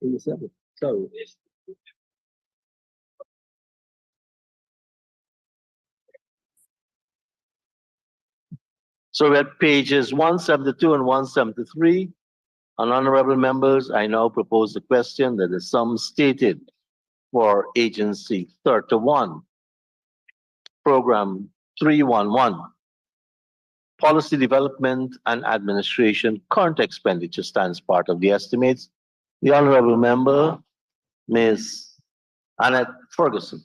So, so we're at pages 172 and 173. And honorable members, I now propose the question that the sum stated for Agency 31, Program 311, Policy Development and Administration, current expenditure stands part of the estimates. The honorable member, Ms. Annette Ferguson.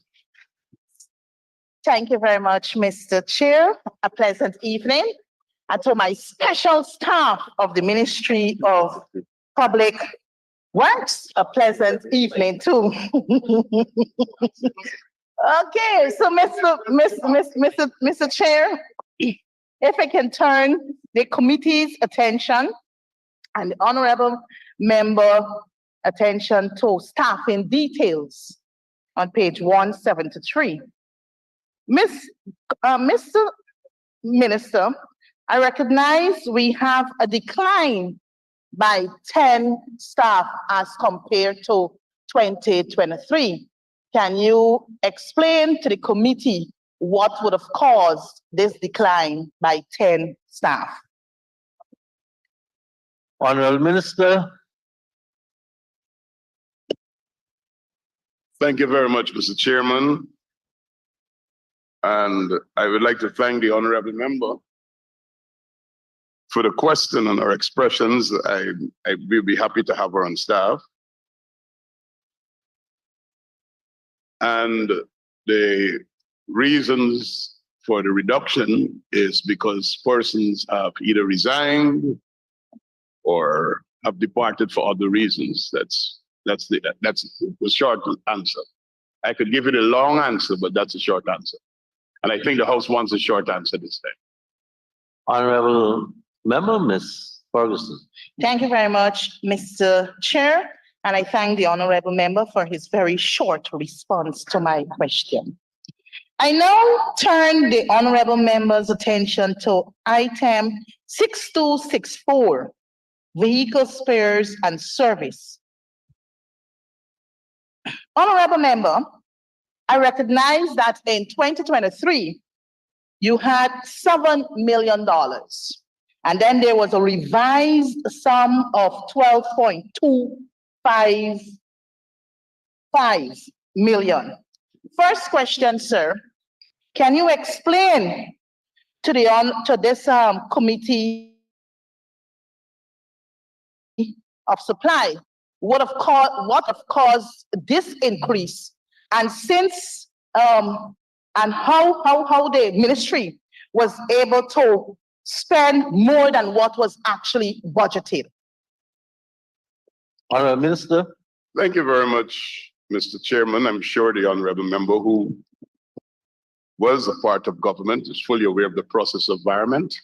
Thank you very much, Mr. Chair. A pleasant evening. And to my special staff of the Ministry of Public Works, a pleasant evening too. Okay, so Mr. Chair, if I can turn the committee's attention and the honorable member attention to staffing details on page 173. Mr. Minister, I recognize we have a decline by 10 staff as compared to 2023. Can you explain to the committee what would have caused this decline by 10 staff? Honorable Minister. Thank you very much, Mr. Chairman. And I would like to thank the honorable member for the question and her expressions. I will be happy to have her on staff. And the reasons for the reduction is because persons have either resigned or have departed for other reasons. That's the short answer. I could give it a long answer, but that's a short answer. And I think the House wants a short answer this time. Honorable Member, Ms. Ferguson. Thank you very much, Mr. Chair. And I thank the honorable member for his very short response to my question. I now turn the honorable member's attention to item 6264, vehicle spares and service. Honorable member, I recognize that in 2023, you had $7 million. And then there was a revised sum of 12.255 million. First question, sir. Can you explain to this committee of supply what have caused this increase, and since and how the ministry was able to spend more than what was actually budgeted? Honorable Minister. Thank you very much, Mr. Chairman. I'm sure the honorable member who was a part of government is fully aware of the process environment.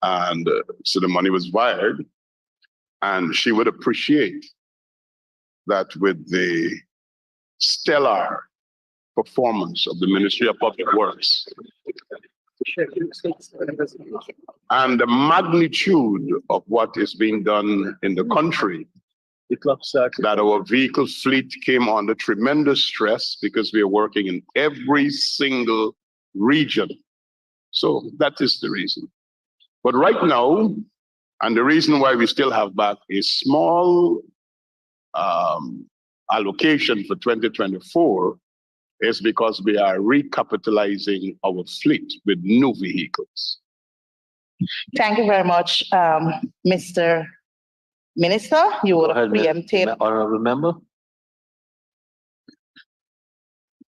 And so the money was wired. And she would appreciate that with the stellar performance of the Ministry of Public Works and the magnitude of what is being done in the country, that our vehicle fleet came under tremendous stress because we are working in every single region. So that is the reason. But right now, and the reason why we still have back a small allocation for 2024 is because we are recapitalizing our fleet with new vehicles. Thank you very much, Mr. Minister. You would have preempted. Honorable member.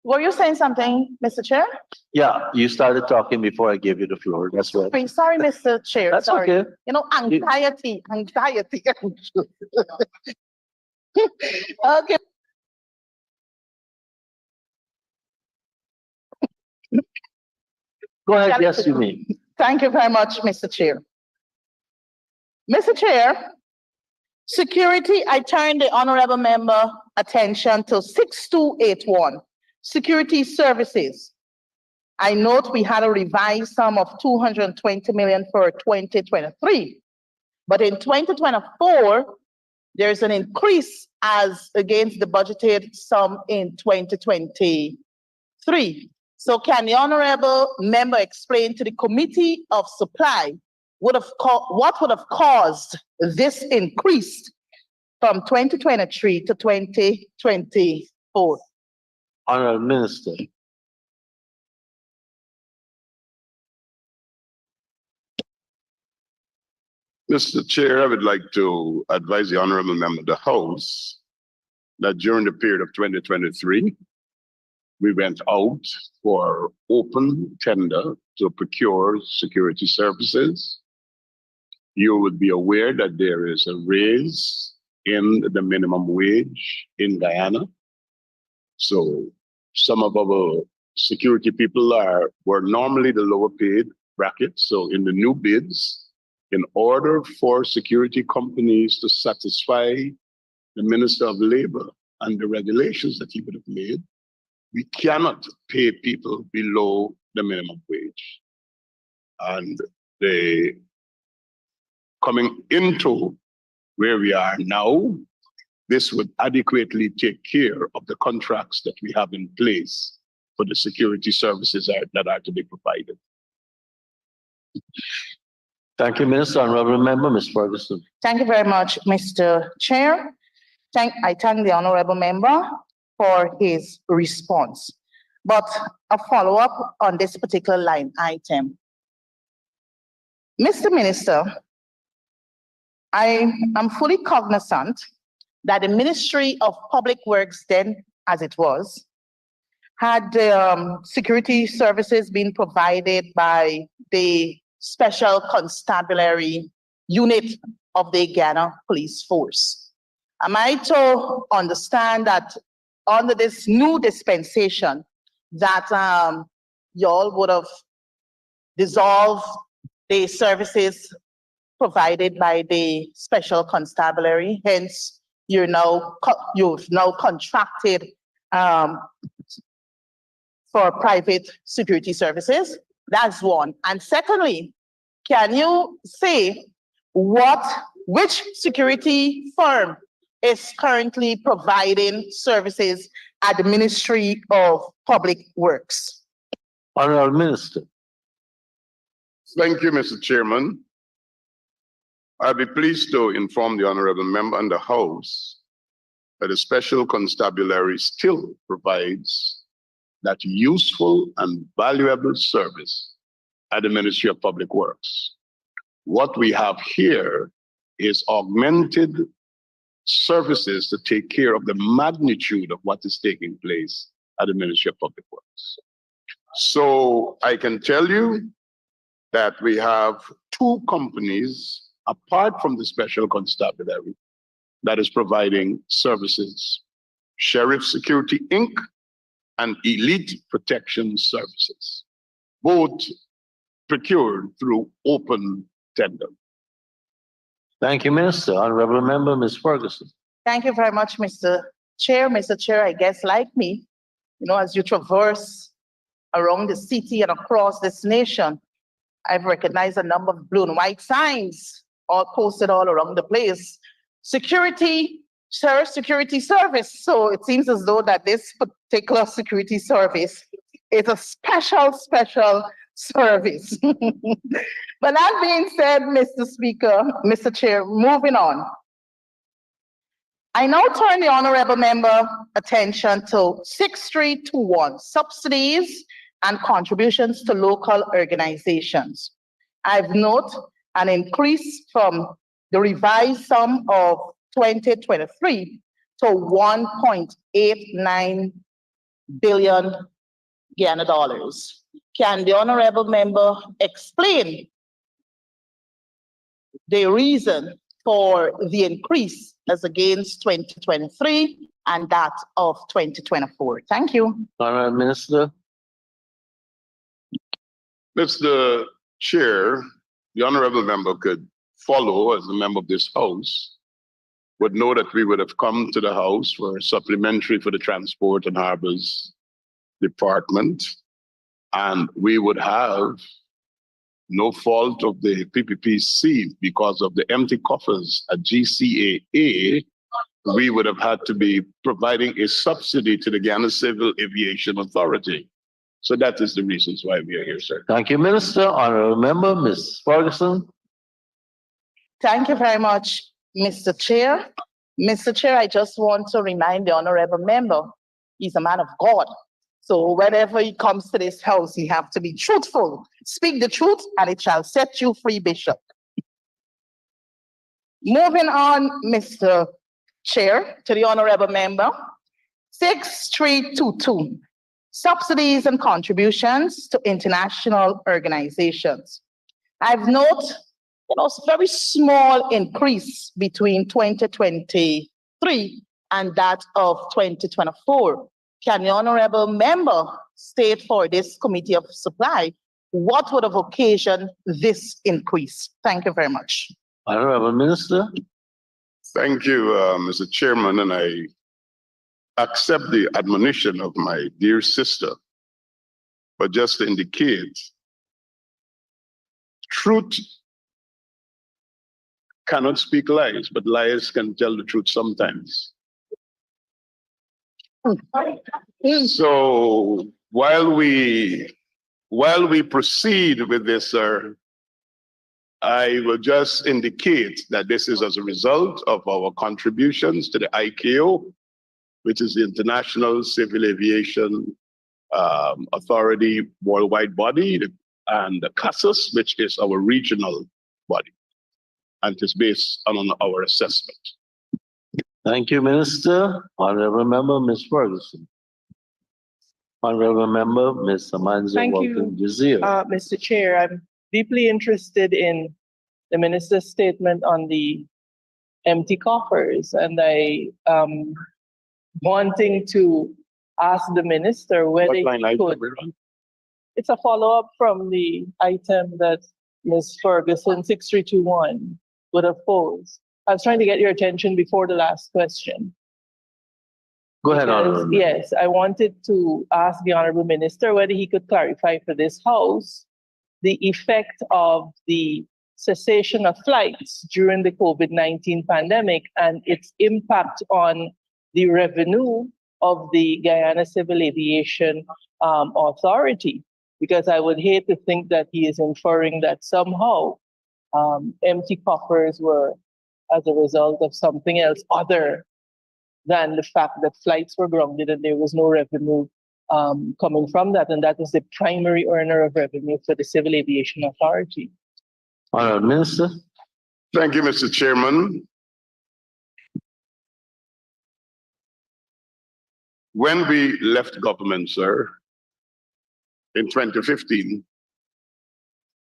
Were you saying something, Mr. Chair? Yeah, you started talking before I gave you the floor. That's right. Sorry, Mr. Chair. That's sorry. okay. You know, anxiety. Okay. Go ahead. Yes, you may. Thank you very much, Mr. Chair. Mr. Chair, security, I turn the honorable member attention to 6281, security services. I note we had a revised sum of 220 million for 2023, but in 2024, there's an increase as against the budgeted sum in 2023. So can the honorable member explain to the Committee of Supply what would have caused this increase from 2023 to 2024? Honorable Minister. Mr. Chair, I would like to advise the honorable member of the House that during the period of 2023, we went out for open tender to procure security services. You would be aware that there is a raise in the minimum wage in Guyana. So some of our security people were normally the lower paid bracket. So in the new bids, in order for security companies to satisfy the Minister of Labor and the regulations that he would have made, we cannot pay people below the minimum wage. And coming into where we are now, this would adequately take care of the contracts that we have in place for the security services that are to be provided. Thank you, Minister. Honorable Member, Ms. Ferguson. Thank you very much, Mr. Chair. I thank the honorable member for his response. But a follow-up on this particular line item. Mr. Minister, I am fully cognizant that the Ministry of Public Works, then as it was, had security services being provided by the Special Constabulary Unit of the Guyana Police Force. Am I to understand that under this new dispensation that y'all would have dissolved the services provided by the Special Constabulary, hence you've now contracted for private security services? That's one. And secondly, can you say which security firm is currently providing services at the Ministry of Public Works? Honorable Minister. Thank you, Mr. Chairman. I'll be pleased to inform the honorable member and the House that the Special Constabulary still provides that useful and valuable service at the Ministry of Public Works. What we have here is augmented services to take care of the magnitude of what is taking place at the Ministry of Public Works. So I can tell you that we have two companies apart from the Special Constabulary that is providing services: Sheriff Security Inc. and Elite Protection Services, both procured through open tender. Thank you, Minister. Honorable Member, Ms. Ferguson. Thank you very much, Mr. Chair. Mr. Chair, I guess like me, as you traverse around the city and across this nation, I've recognized a number of blue and white signs all posted all around the place. Security service. So it seems as though that this particular security service is a special service. But that being said, Mr. Speaker, Mr. Chair, moving on. I now turn the honorable member attention to 6321, subsidies and contributions to local organizations. I've noted an increase from the revised sum of 2023 to 1.89 billion Guyana dollars. Can the honorable member explain the reason for the increase as against 2023 and that of 2024? Thank you. Honorable Minister. Mr. Chair, the honorable member could follow as a member of this House, would know that we would have come to the House for a supplementary for the Transport and Harbors Department, and we would have no fault of the PPPC because of the empty coffers at GCAA we would have had to be providing a subsidy to the Guyana Civil Aviation Authority. So that is the reasons why we are here, sir. Thank you, Minister. Honorable Member, Ms. Ferguson. Thank you very much, Mr. Chair. Mr. Chair, I just want to remind the honorable member, he's a man of God. So whenever he comes to this house, he have to be truthful. Speak the truth and it shall set you free, Bishop. Moving on, Mr. Chair, to the honorable member. 6322, subsidies and contributions to international organizations. I've noted very small increase between 2023 and that of 2024. Can the honorable member state for this committee of supply what would have occasioned this increase? Thank you very much. Honorable Minister. Thank you, Mr. Chairman, and I accept the admonition of my dear sister, but just to indicate, truth cannot speak lies, but liars can tell the truth sometimes. So while we proceed with this, sir, I will just indicate that this is as a result of our contributions to the ICAO, which is the International Civil Aviation Authority worldwide body, and the CASAS, which is our regional body, and it is based on our assessment. Thank you, Minister. Honorable Member, Ms. Ferguson. Honorable Member, Ms. Amanzo Thank Walton you, Jazir. Mr. Chair. I'm deeply interested in the minister's statement on the empty coffers, and I wanting to ask the minister whether he could. It's a follow-up from the item that Ms. Ferguson 6321 would have posed. I was trying to get your attention before the last question. Go ahead, Honorable Member. Yes, I wanted to ask the Honorable Minister whether he could clarify for this House the effect of the cessation of flights during the COVID-19 pandemic and its impact on the revenue of the Guyana Civil Aviation Authority. Because I would hate to think that he is inferring that somehow empty coffers were as a result of something else other than the fact that flights were grounded and there was no revenue coming from that. And that is the primary earner of revenue for the Civil Aviation Authority. Honorable Minister. Thank you, Mr. Chairman. When we left government, sir, in 2015,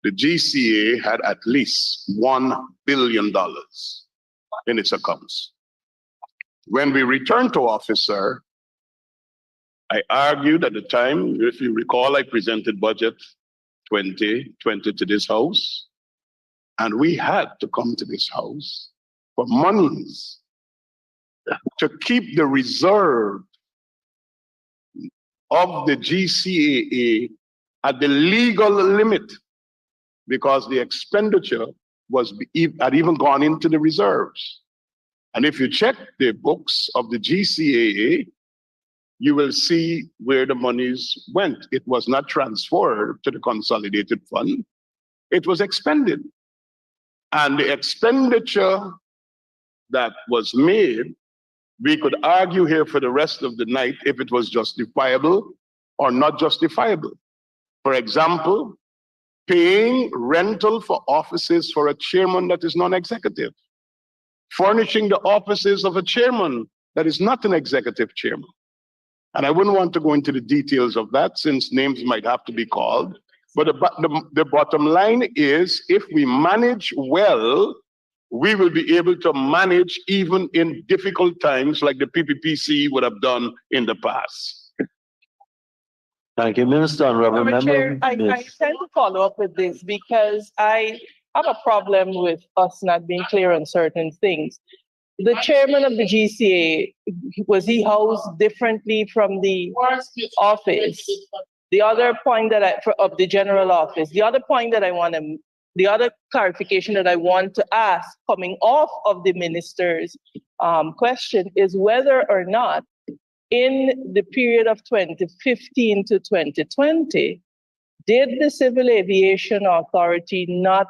the GCA had at least $1 billion in its accounts. When we returned to office, sir, I argued at the time, if you recall, I presented budget 2020 to this House, and we had to come to this House for monies to keep the reserve of the GCAA at the legal limit, because the expenditure had even gone into the reserves. And if you check the books of the GCAA, you will see where the monies went. It was not transferred to the consolidated fund. It was expended. And the expenditure that was made, we could argue here for the rest of the night if it was justifiable or not justifiable. For example, paying rental for offices for a chairman that is non-executive, furnishing the offices of a chairman that is not an executive chairman. And I wouldn't want to go into the details of that since names might have to be called. But the bottom line is, if we manage well, we will be able to manage even in difficult times like the PPPC would have done in the past. Thank you, Minister. Honorable Member. Chair, I tend to follow up with this because I have a problem with us not being clear on certain things. The chairman of the GCA, was he housed differently from the office? The other point that of the general office, the other clarification that I want to ask coming off of the minister's question is whether or not in the period of 2015 to 2020, did the Civil Aviation Authority not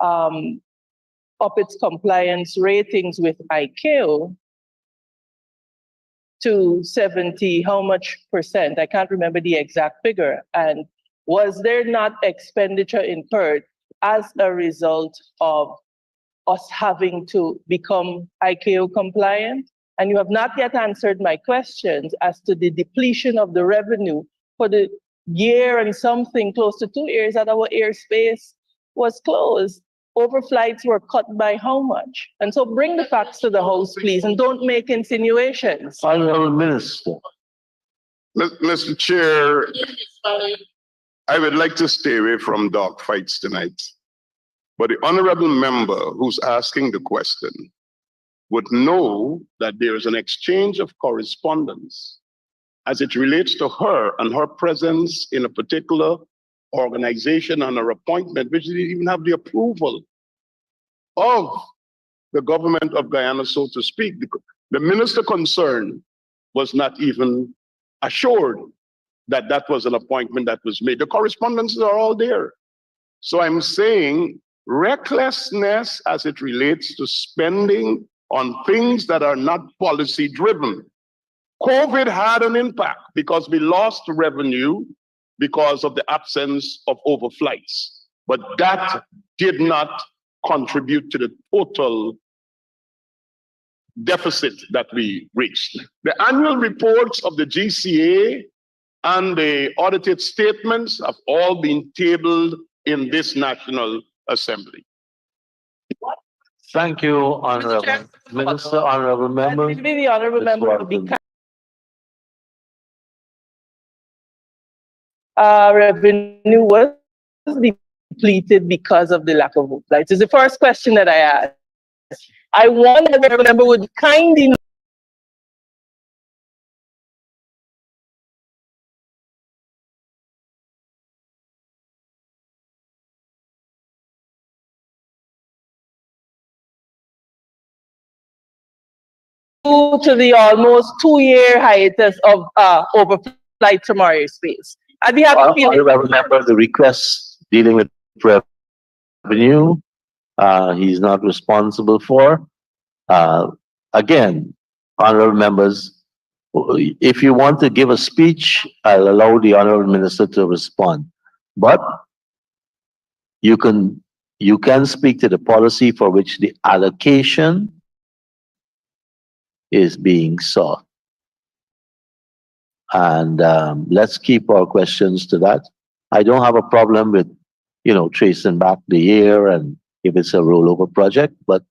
up its compliance ratings with ICAO to 70, how much percent? I can't remember the exact figure. And was there not expenditure incurred as a result of us having to become ICAO compliant? And you have not yet answered my questions as to the depletion of the revenue for the year and something, close to 2 years that our airspace was closed. Overflights were cut by how much? And so bring the facts to the House, please, and don't make insinuations. Honorable Minister. Mr. Chair, I would like to stay away from dog fights tonight. But the honorable member who's asking the question would know that there is an exchange of correspondence as it relates to her and her presence in a particular organization and her appointment, which didn't even have the approval of the government of Guyana, so to speak. The minister concerned was not even assured that that was an appointment that was made. The correspondences are all there. So I'm saying recklessness as it relates to spending on things that are not policy driven. COVID had an impact because we lost revenue because of the absence of overflights, but that did not contribute to the total deficit that we reached. The annual reports of the GCA and the audited statements have all been tabled in this National Assembly. Thank you, Honorable Minister, Honorable Member. Maybe the honorable member will be revenue was depleted because of the lack of flights. It's the first question that I asked. I want the honorable member would kind enough to the almost 2-year hiatus of overflights from our airspace. I'd be happy to Honorable Member, the request dealing with revenue, he's not responsible for. Again, honorable members, if you want to give a speech, I'll allow the honorable minister to respond. But you can speak to the policy for which the allocation is being sought. And let's keep our questions to that. I don't have a problem with, tracing back the year and if it's a rollover project, but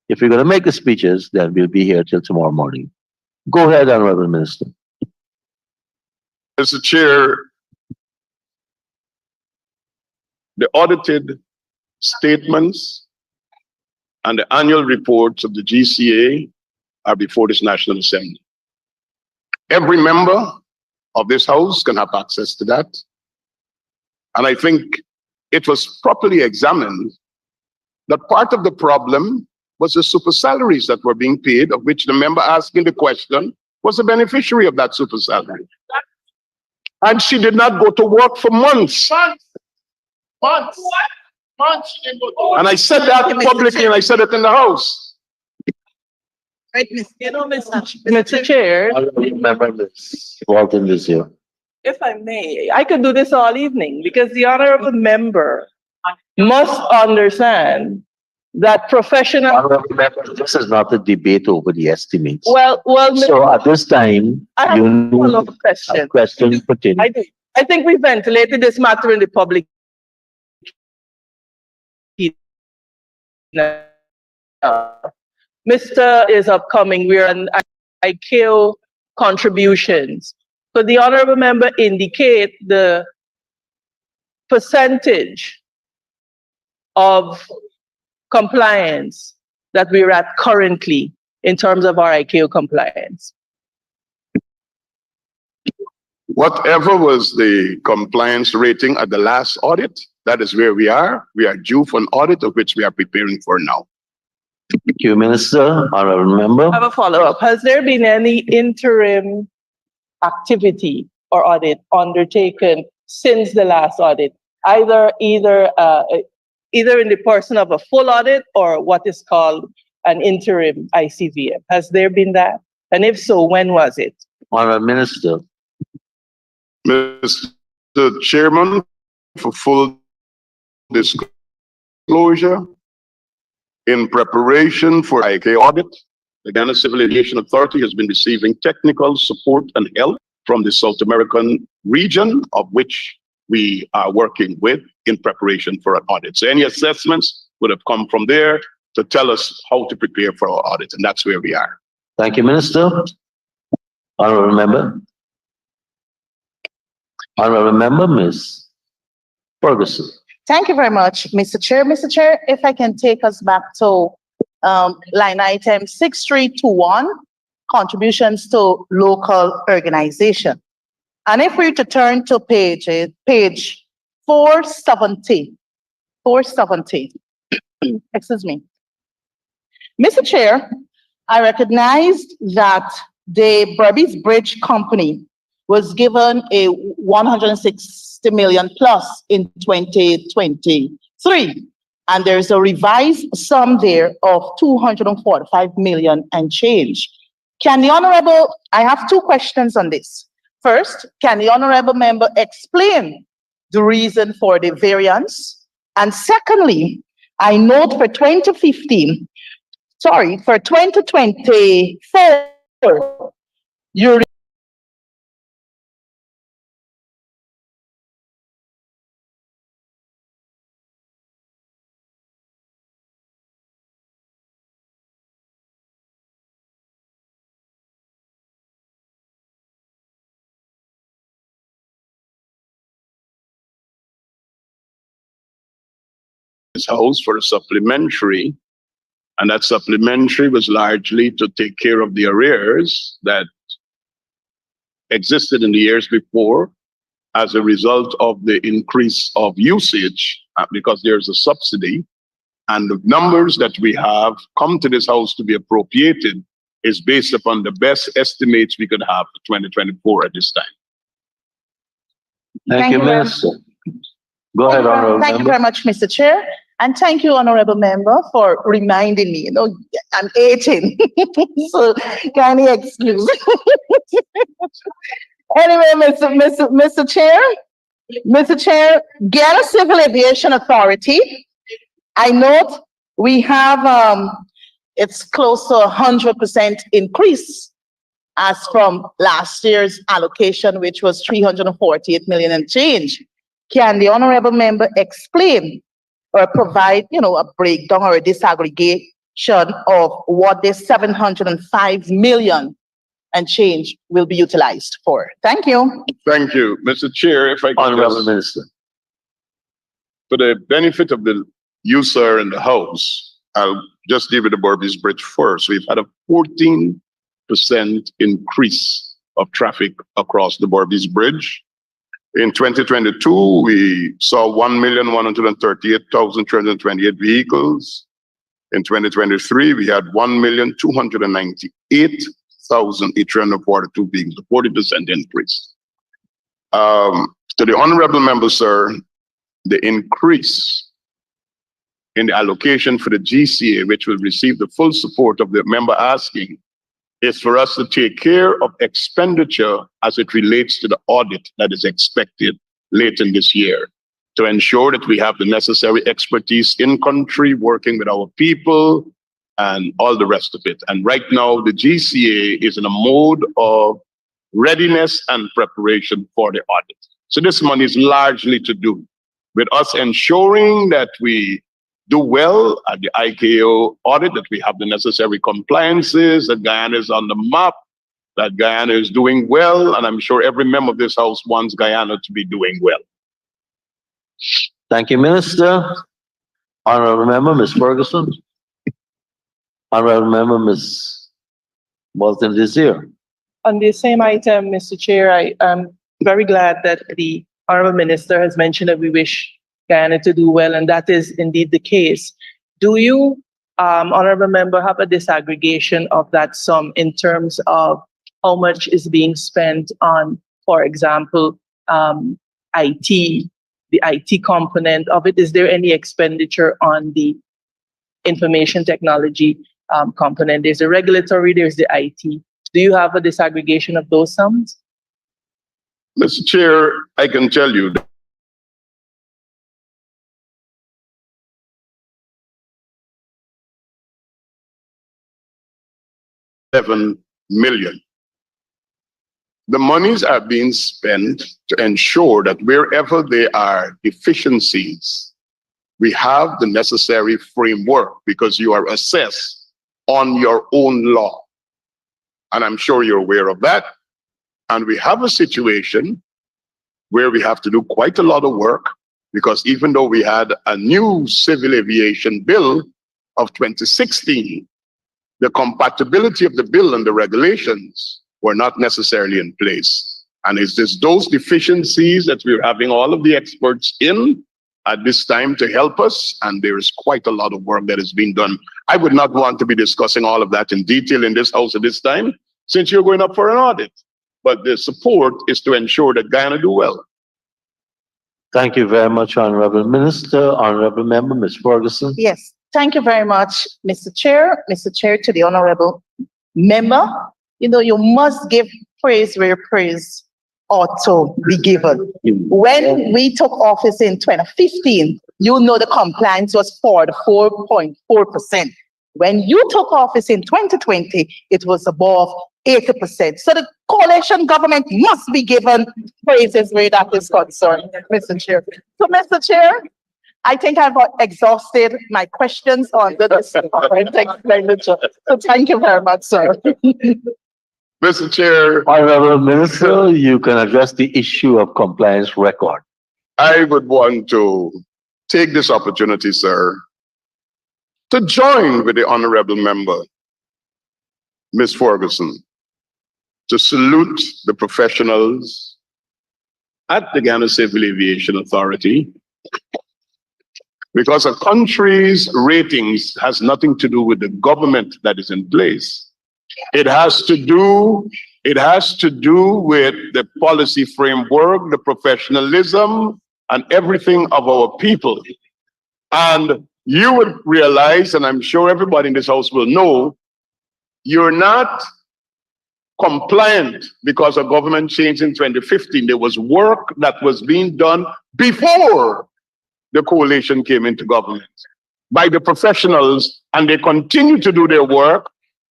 if you're going to make the speeches, then we'll be here till tomorrow morning. Go ahead, Honorable Minister. Mr. Chair, the audited statements and the annual reports of the GCA are before this National Assembly. Every member of this House can have access to that. And I think it was properly examined that part of the problem was the super salaries that were being paid, of which the member asking the question was a beneficiary of that super salary. And she did not go to work for months. Months. And I said that publicly and I said it in the House. Right, Mr. Chair, Member Ms. Walton is here. if I may, I could do this all evening because the honorable member must understand that professional. Honorable Member, this is not a debate over the estimates. Well, So at this time, I have you a follow-up question. question pertaining. I do. I think we ventilated this matter in the public. Mr. is upcoming. We're on ICAO contributions. Could the honorable member indicate the percentage of compliance that we're at currently in terms of our ICAO compliance? Whatever was the compliance rating at the last audit, that is where we are. We are due for an audit of which we are preparing for now. Thank you, Minister. Honorable Member. I have a follow-up. Has there been any interim activity or audit undertaken since the last audit? Either in the person of a full audit or what is called an interim ICVM. Has there been that? And if so, when was it? Honorable Minister. Mr. Chairman, for full disclosure, in preparation for IK audit, the Ghana Civil Aviation Authority has been receiving technical support and help from the South American region, of which we are working with in preparation for an audit. So any assessments would have come from there to tell us how to prepare for our audit, and that's where we are. Thank you, Minister. Honorable Member. Honorable Member, Ms. Ferguson. Thank you very much, Mr. Chair. Mr. Chair, if I can take us back to line item 6321, contributions to local organization. And if we were to turn to page 470, excuse me. Mr. Chair, I recognized that the Berbice Bridge Company was given a 160 million plus in 2023. And there's a revised sum there of 245 million and change. I have two questions on this. First, can the honorable member explain the reason for the variance? And secondly, I note for 2024, you This house for a supplementary, and that supplementary was largely to take care of the arrears that existed in the years before as a result of the increase of usage, because there's a subsidy, and the numbers that we have come to this house to be appropriated is based upon the best estimates we could have for 2024 at this time. Thank you, Minister. Go ahead, Honorable Thank you Member. very much, Mr. Chair. And thank you, Honorable Member, for reminding me. I'm 18, so kindly excuse. Anyway, Mr. Chair, Ghana Civil Aviation Authority, I note we have, it's close to 100% increase as from last year's allocation, which was 348 million and change. Can the honorable member explain or provide, a breakdown or a disaggregation of what this 705 million and change will be utilized for? Thank you. Thank you, Mr. Chair. If I could Honorable just, Minister. for the benefit of the user in the house, I'll just deal with the Berbice Bridge first. We've had a 14% increase of traffic across the Berbice Bridge. In 2022, we saw 1,138,328 vehicles. In 2023, we had 1,298,842 vehicles, a 40% increase. To the honorable member, sir, the increase in the allocation for the GCA, which will receive the full support of the member asking, is for us to take care of expenditure as it relates to the audit that is expected late in this year, to ensure that we have the necessary expertise in country, working with our people and all the rest of it. And right now, the GCA is in a mode of readiness and preparation for the audit. So this money is largely to do with us ensuring that we do well at the ICAO audit, that we have the necessary compliances, that Guyana is on the map, that Guyana is doing well, and I'm sure every member of this house wants Guyana to be doing well. Thank you, Minister. Honorable Member, Ms. Ferguson. Honorable Member, Ms. Walton Desir. On the same item, Mr. Chair, I am very glad that the Honorable Minister has mentioned that we wish Guyana to do well, and that is indeed the case. Do you honorable member, have a disaggregation of that sum in terms of how much is being spent on, for example, IT, the IT component of it? Is there any expenditure on the information technology component? There's the regulatory, there's the IT. Do you have a disaggregation of those sums? Mr. Chair, I can tell you that $7 million. The monies are being spent to ensure that wherever there are deficiencies, we have the necessary framework, because you are assessed on your own law. And I'm sure you're aware of that. And we have a situation where we have to do quite a lot of work, because even though we had a new civil aviation bill of 2016, the compatibility of the bill and the regulations were not necessarily in place. And it's just those deficiencies that we're having all of the experts in at this time to help us. And there is quite a lot of work that is being done. I would not want to be discussing all of that in detail in this house at this time, since you're going up for an audit. But the support is to ensure that Guyana do well. Thank you very much, Honorable Minister. Honorable Member, Ms. Ferguson. Yes, thank you very much, Mr. Chair. Mr. Chair, to the honorable member, you know, you must give praise where praise ought to be given. When we took office in 2015, you know the compliance was 44.4%. When you took office in 2020, it was above 80%. So the coalition government must be given praises where that is concerned, Mr. Chair. So, Mr. Chair, I think I've exhausted my questions on this expenditure. So thank you very much, sir. Mr. Chair, Honorable Minister, you can address the issue of compliance record. I would want to take this opportunity, sir, to join with the honorable member, Ms. Ferguson, to salute the professionals at the Ghana Civil Aviation Authority, because a country's ratings has nothing to do with the government that is in place. It has to do with the policy framework, the professionalism, and everything of our people. And you would realize, and I'm sure everybody in this house will know, you're not compliant because a government change in 2015. There was work that was being done before the coalition came into government by the professionals, and they continue to do their work.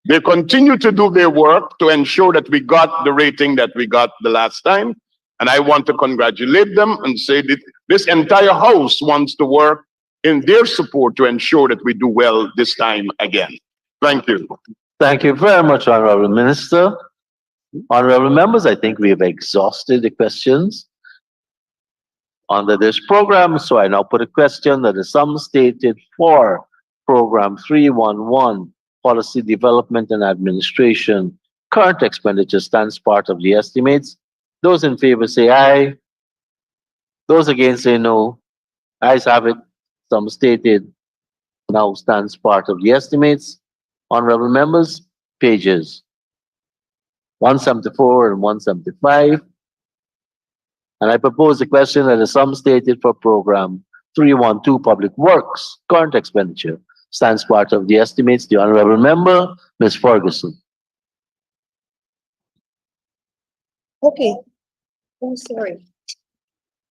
They continue to do their work to ensure that we got the rating that we got the last time. And I want to congratulate them and say that this entire house wants to work in their support to ensure that we do well this time again. Thank you. Thank you very much, Honorable Minister. Honorable members, I think we have exhausted the questions under this program. So I now put a question that the sum stated for Program 311, Policy Development and Administration, current expenditure stands part of the estimates. Those in favor say aye. Those against say no. Ayes have it. Sum stated now stands part of the estimates. Honorable members, pages 174 and 175. And I propose the question that the sum stated for Program 312, Public Works, current expenditure, stands part of the estimates. The honorable member, Ms. Ferguson. Okay. I'm sorry.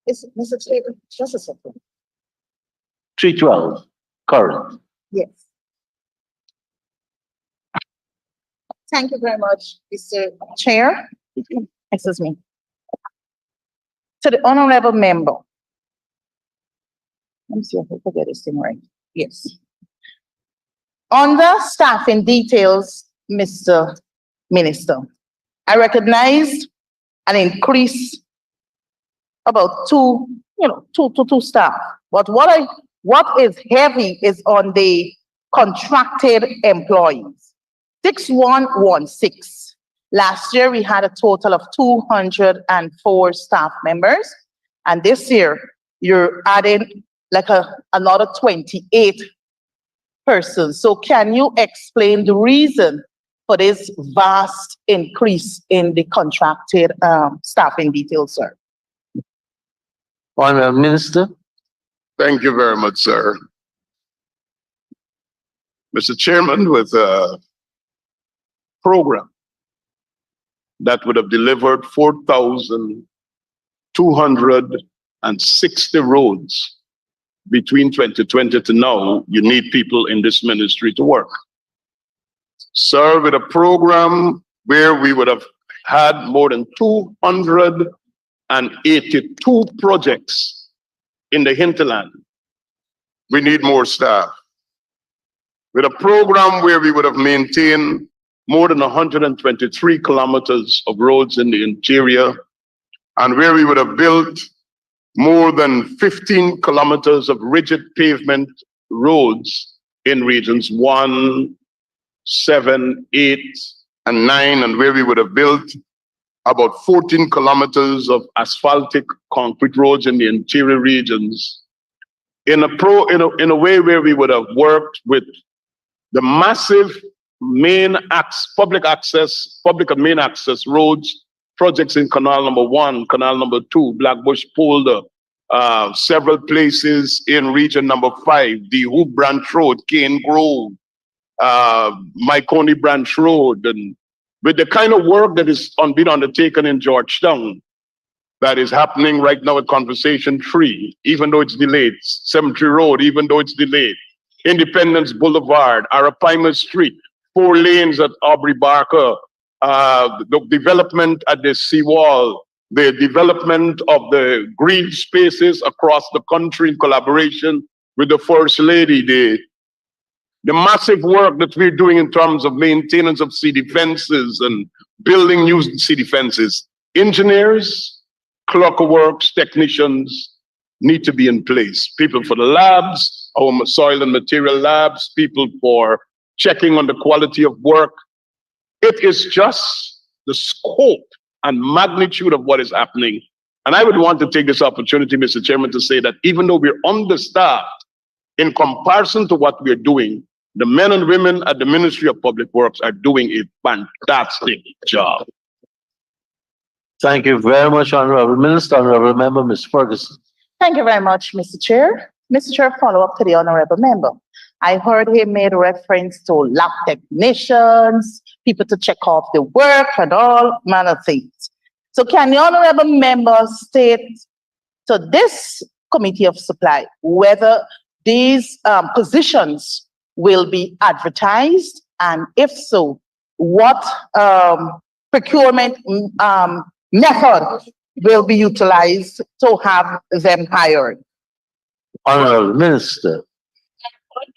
Mr. Chair, just a second. 312, current. Yes. Thank you very much, Mr. Chair. Excuse me. To the honorable member. Let me see if I get this thing right. Yes. Under staffing details, Mr. Minister, I recognized an increase about two staff. But what is heavy is on the contracted employees. 6116. Last year, we had a total of 204 staff members. And this year, you're adding like another 28 persons. So can you explain the reason for this vast increase in the contracted staffing details, sir? Honorable Minister. Thank you very much, sir. Mr. Chairman, with a program that would have delivered 4,260 roads between 2020 to now, you need people in this ministry to work. Sir, with a program where we would have had more than 282 projects in the hinterland, we need more staff. With a program where we would have maintained more than 123 kilometers of roads in the interior, and where we would have built more than 15 kilometers of rigid pavement roads in regions 1, 7, 8, and 9, and where we would have built about 14 kilometers of asphaltic concrete roads in the interior regions, in a way where we would have worked with the massive public and main access roads projects in Canal Number 1, Canal Number 2, Blackbush Polder, several places in Region Number 5, the Hoop Branch Road, Cane Grove, Myconi Branch Road, and with the kind of work that is being undertaken in Georgetown, that is happening right now at Conversation 3, even though it's delayed, Cemetery Road, even though it's delayed, Independence Boulevard, Arapaima Street, 4 lanes at Aubrey Barker, the development at the seawall, the development of the green spaces across the country in collaboration with the First Lady, the massive work that we're doing in terms of maintenance of city fences and building new city fences. Engineers, clerk works, technicians need to be in place. People for the labs, our soil and material labs, people for checking on the quality of work. It is just the scope and magnitude of what is happening. And I would want to take this opportunity, Mr. Chairman, to say that even though we're understaffed in comparison to what we're doing, the men and women at the Ministry of Public Works are doing a fantastic job. Thank you very much, Honorable Minister. Honorable Member, Ms. Ferguson. Thank you very much, Mr. Chair. Mr. Chair, follow up to the honorable member. I heard he made reference to lab technicians, people to check off the work and all manner of things. So can the honorable member state to this committee of supply whether these positions will be advertised, and if so, what procurement method will be utilized to have them hired? Honorable Minister.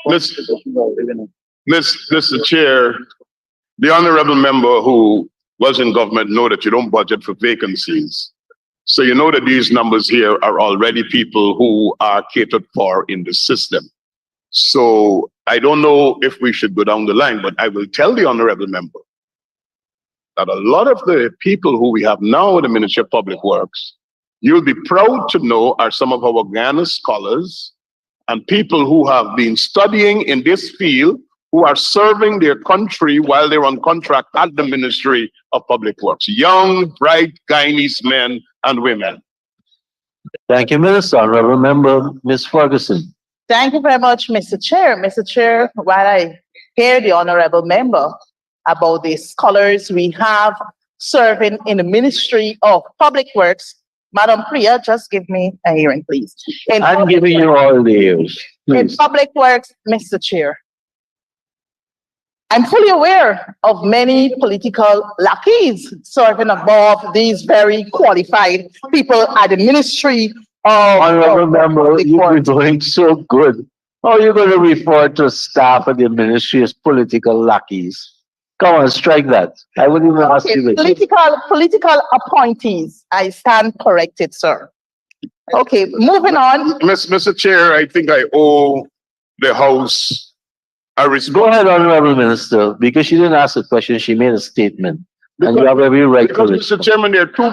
Mr. Chair, the honorable member who was in government know that you don't budget for vacancies. So you know that these numbers here are already people who are catered for in the system. So I don't know if we should go down the line, but I will tell the honorable member that a lot of the people who we have now in the Ministry of Public Works, you'll be proud to know are some of our Ghana scholars and people who have been studying in this field, who are serving their country while they're on contract at the Ministry of Public Works. Young, bright Guyanese men and women. Thank you, Minister. Honorable Member, Ms. Ferguson. Thank you very much, Mr. Chair. Mr. Chair, while I hear the honorable member about the scholars we have serving in the Ministry of Public Works, Madam Priya, just give me a hearing, please. I'm giving you all the ears. In Please. Public Works, Mr. Chair, I'm fully aware of many political lackeys serving above these very qualified people at the Ministry of Honorable Member, Public you've been Works. doing so good. How are you going to refer to staff at the ministry as political lackeys? Come on, strike that. I wouldn't even ask you this. Political appointees. I stand corrected, sir. Okay, moving on. Mr. Chair, I think I owe the House a response. Go ahead, Honorable Minister, because she didn't ask a question, she made a statement. And you have every right to Because, Mr. respond. Chairman, there are two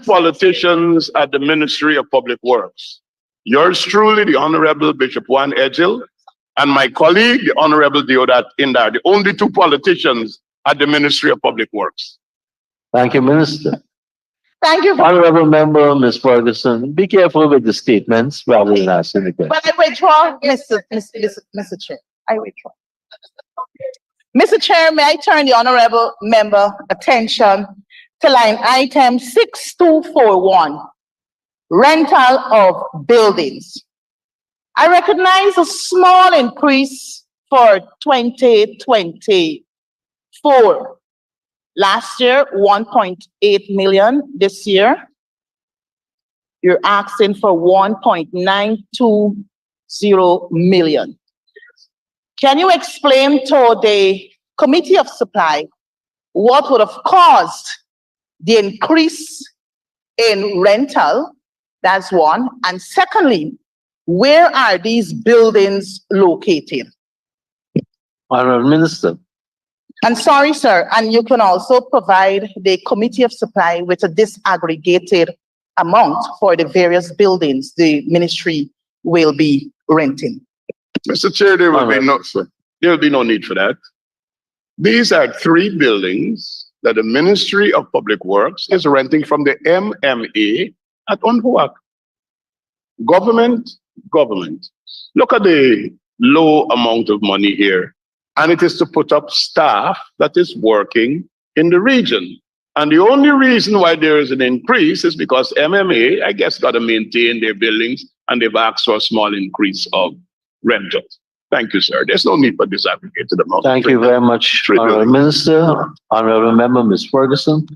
politicians at the Ministry of Public Works. yours truly, the Honorable Bishop Juan Edgil, and my colleague, the Honorable Deodat Indar, the only two politicians at the Ministry of Public Works. Thank you, Minister. Thank you. Honorable Member, Ms. Ferguson, be careful with the statements rather than asking the question. But I withdraw, Mr. Chair. I withdraw. Mr. Chair, may I turn the honorable member attention to line item 6241, rental of buildings. I recognize a small increase for 2024. Last year, 1.8 million. This year, you're asking for 1.920 million. Can you explain to the Committee of Supply what would have caused the increase in rental? That's one. And secondly, where are these buildings located? Honorable Minister. And sorry, sir, and you can also provide the Committee of Supply with a disaggregated amount for the various buildings the ministry will be renting. Mr. Chair, there will be no need for that. These are 3 buildings that the Ministry of Public Works is renting from the MMA at Onhuak. Government. Look at the low amount of money here. And it is to put up staff that is working in the region. And the only reason why there is an increase is because MMA, I guess, got to maintain their buildings and they've asked for a small increase of rentals. Thank you, sir. There's no need for disaggregated amount. Thank you very much, Honorable Minister. Honorable Member, Ms. Ferguson.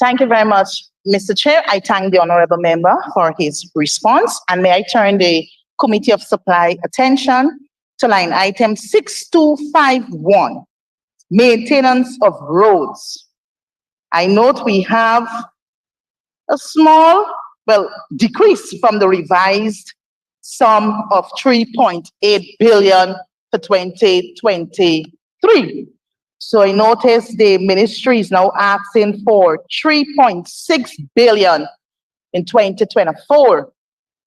Thank you very much, Mr. Chair. I thank the honorable member for his response. And may I turn the Committee of Supply attention to line item 6251, maintenance of roads. I note we have a small, decrease from the revised sum of 3.8 billion for 2023. So I notice the ministry is now asking for 3.6 billion in 2024.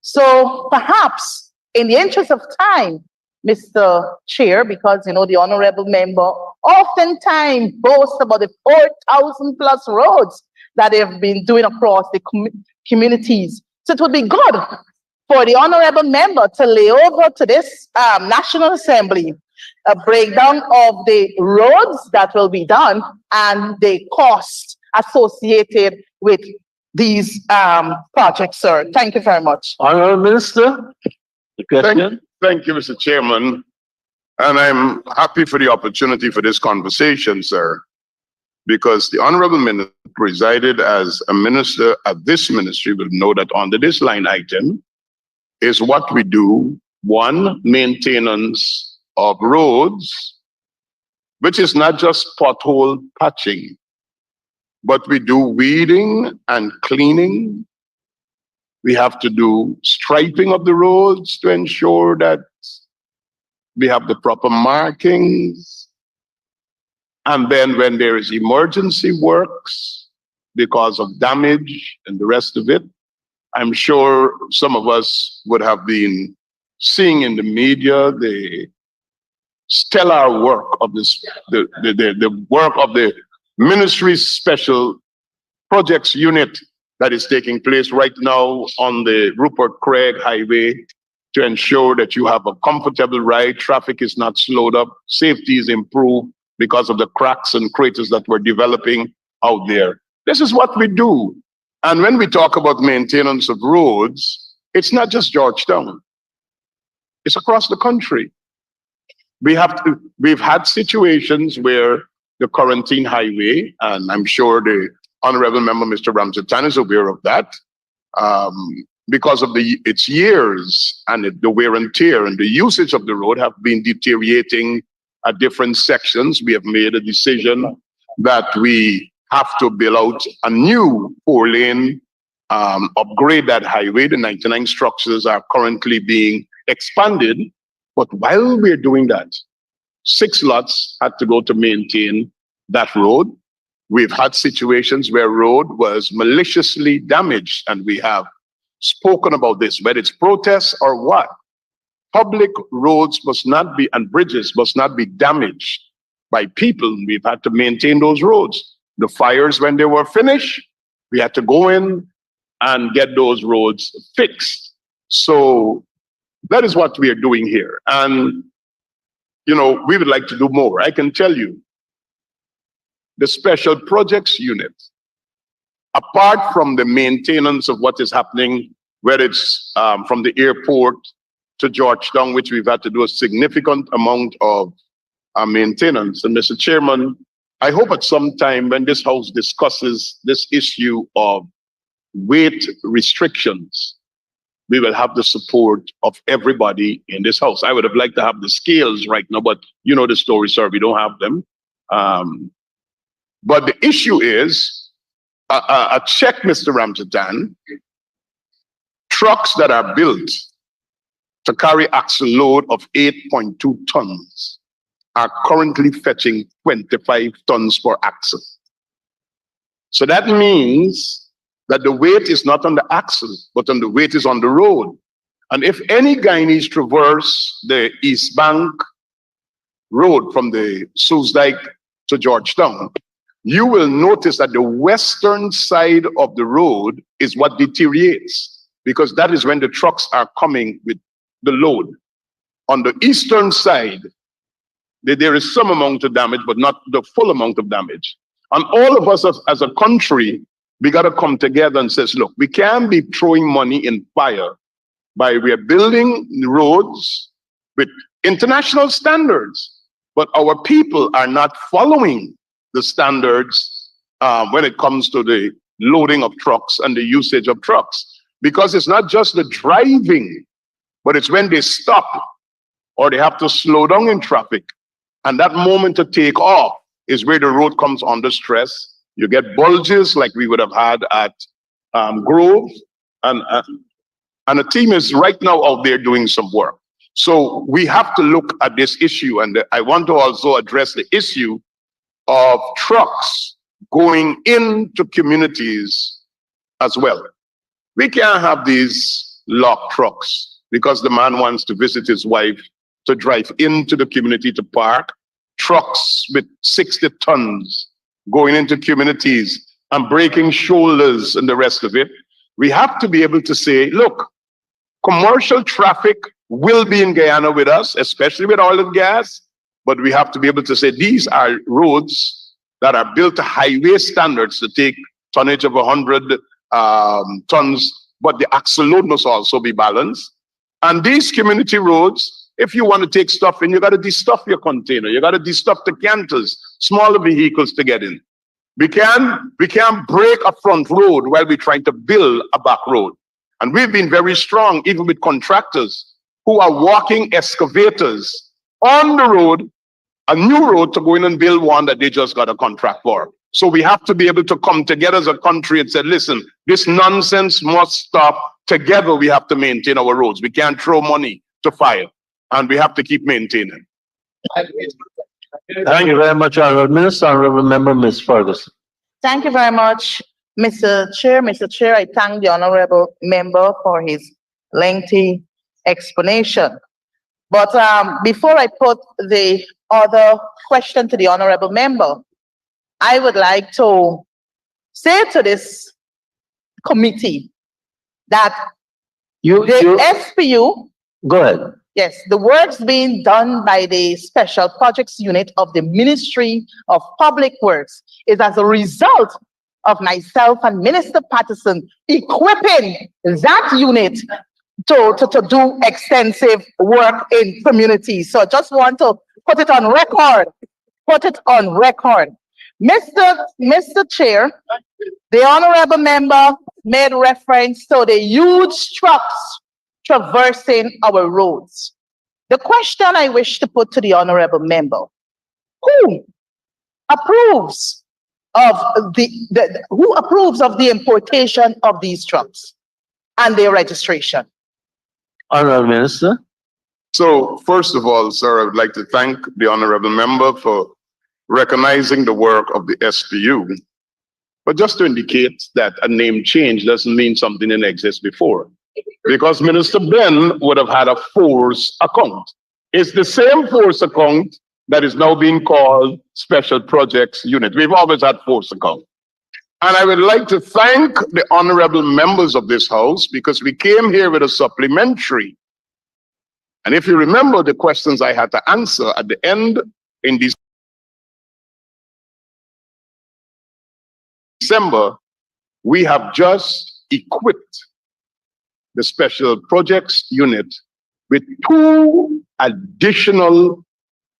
So perhaps in the interest of time, Mr. Chair, because the honorable member oftentimes boasts about the 4,000 plus roads that they've been doing across the communities. So it would be good for the honorable member to lay over to this National Assembly a breakdown of the roads that will be done and the costs associated with these projects, sir. Thank you very much. Honorable Minister, the question. Thank you, Mr. Chairman. And I'm happy for the opportunity for this conversation, sir, because the Honorable Minister presided as a minister at this ministry will know that under this line item is what we do. One, maintenance of roads, which is not just pothole patching, but we do weeding and cleaning. We have to do striping of the roads to ensure that we have the proper markings. And then when there is emergency works because of damage and the rest of it, I'm sure some of us would have been seeing in the media the stellar work of the work of the ministry's special projects unit that is taking place right now on the Rupert Craig Highway to ensure that you have a comfortable ride, traffic is not slowed up, safety is improved because of the cracks and craters that we're developing out there. This is what we do. And when we talk about maintenance of roads, it's not just Georgetown. It's across the country. We've had situations where the Quarantine Highway, and I'm sure the Honorable Member, Mr. Ramzatan, is aware of that, because of its years and the wear and tear and the usage of the road have been deteriorating at different sections. We have made a decision that we have to build out a new 4-lane, upgrade that highway. The 99 structures are currently being expanded. But while we're doing that, 6 lots had to go to maintain that road. We've had situations where road was maliciously damaged, and we have spoken about this, whether it's protests or what. Public roads must not be, and bridges must not be damaged by people. We've had to maintain those roads. The fires, when they were finished, we had to go in and get those roads fixed. So that is what we are doing here. And, you know, we would like to do more. I can tell you, the Special Projects Unit, apart from the maintenance of what is happening, whether it's from the airport to Georgetown, which we've had to do a significant amount of maintenance. And Mr. Chairman, I hope at some time when this House discusses this issue of weight restrictions, we will have the support of everybody in this House. I would have liked to have the scales right now, but you know the story, sir, we don't have them. But the issue is, a check, Mr. Ramjatan, trucks that are built to carry axle load of 8.2 tons are currently fetching 25 tons per axle. So that means that the weight is not on the axle, but on the weight is on the road. And if any guy needs to traverse the East Bank Road from the Soesdijk to Georgetown, you will notice that the western side of the road is what deteriorates, because that is when the trucks are coming with the load. On the eastern side, there is some amount of damage, but not the full amount of damage. And all of us as a country, we got to come together and say, look, we can't be throwing money in fire by we are building roads with international standards, but our people are not following the standards when it comes to the loading of trucks and the usage of trucks. Because it's not just the driving, but it's when they stop or they have to slow down in traffic. And that moment to take off is where the road comes under stress. You get bulges like we would have had at Grove. And the team is right now out there doing some work. So we have to look at this issue. And I want to also address the issue of trucks going into communities as well. We can't have these locked trucks because the man wants to visit his wife to drive into the community to park. Trucks with 60 tons going into communities and breaking shoulders and the rest of it. We have to be able to say, look, commercial traffic will be in Guyana with us, especially with oil and gas. But we have to be able to say these are roads that are built to highway standards to take tonnage of 100 tons, but the axle load must also be balanced. And these community roads, if you want to take stuff in, you got to de-stuff your container. You got to de-stuff the canters, smaller vehicles to get in. We can't break a front road while we're trying to build a back road. And we've been very strong, even with contractors who are walking excavators on the road, a new road, to go in and build one that they just got a contract for. So we have to be able to come together as a country and say, listen, this nonsense must stop. Together we have to maintain our roads. We can't throw money to fire, and we have to keep maintaining. Thank you very much, Honorable Minister. Honorable Member, Ms. Ferguson. Thank you very much, Mr. Chair. Mr. Chair, I thank the honorable member for his lengthy explanation. But before I put the other question to the honorable member, I would like to say to this committee that the SPU, go ahead. yes, the works being done by the Special Projects Unit of the Ministry of Public Works is as a result of myself and Minister Patterson equipping that unit to do extensive work in communities. So I just want to put it on record. Put it on record. Mr. Chair, the honorable member made reference to the huge trucks traversing our roads. The question I wish to put to the honorable member: who approves of the importation of these trucks and their registration? Honorable Minister. So first of all, sir, I would like to thank the honorable member for recognizing the work of the SPU. But just to indicate that a name change doesn't mean something didn't exist before. Because Minister Ben would have had a force account. It's the same force account that is now being called Special Projects Unit. We've always had force account. And I would like to thank the honorable members of this house because we came here with a supplementary. And if you remember the questions I had to answer at the end in December, we have just equipped the Special Projects Unit with 2 additional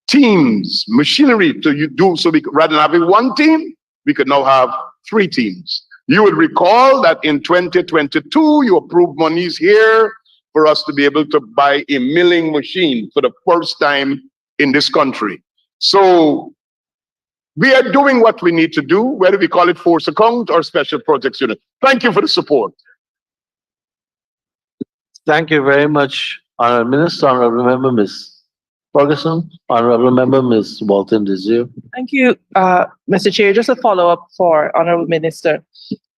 teams, machinery to do, so we could, rather than having 1 team, we could now have 3 teams. You would recall that in 2022, you approved monies here for us to be able to buy a milling machine for the first time in this country. So we are doing what we need to do, whether we call it force account or Special Projects Unit. Thank you for the support. Thank you very much, Honorable Minister. Honorable Member Ms. Ferguson. Honorable Member Ms. Walton Desir. Thank you, Mr. Chair. Just a follow-up for Honorable Minister.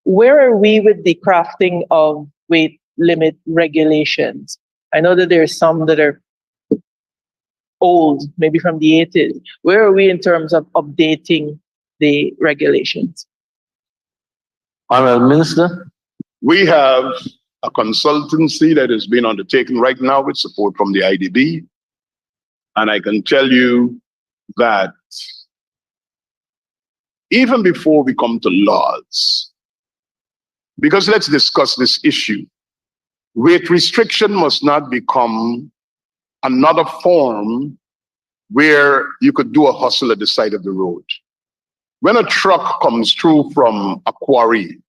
Where are we with the crafting of weight limit regulations? I know that there are some that are old, maybe from the 80s. Where are we in terms of updating the regulations? Honorable Minister. We have a consultancy that is being undertaken right now with support from the IDB. And I can tell you that even before we come to laws, because let's discuss this issue, weight restriction must not become another form where you could do a hustle at the side of the road. When a truck comes through from a quarry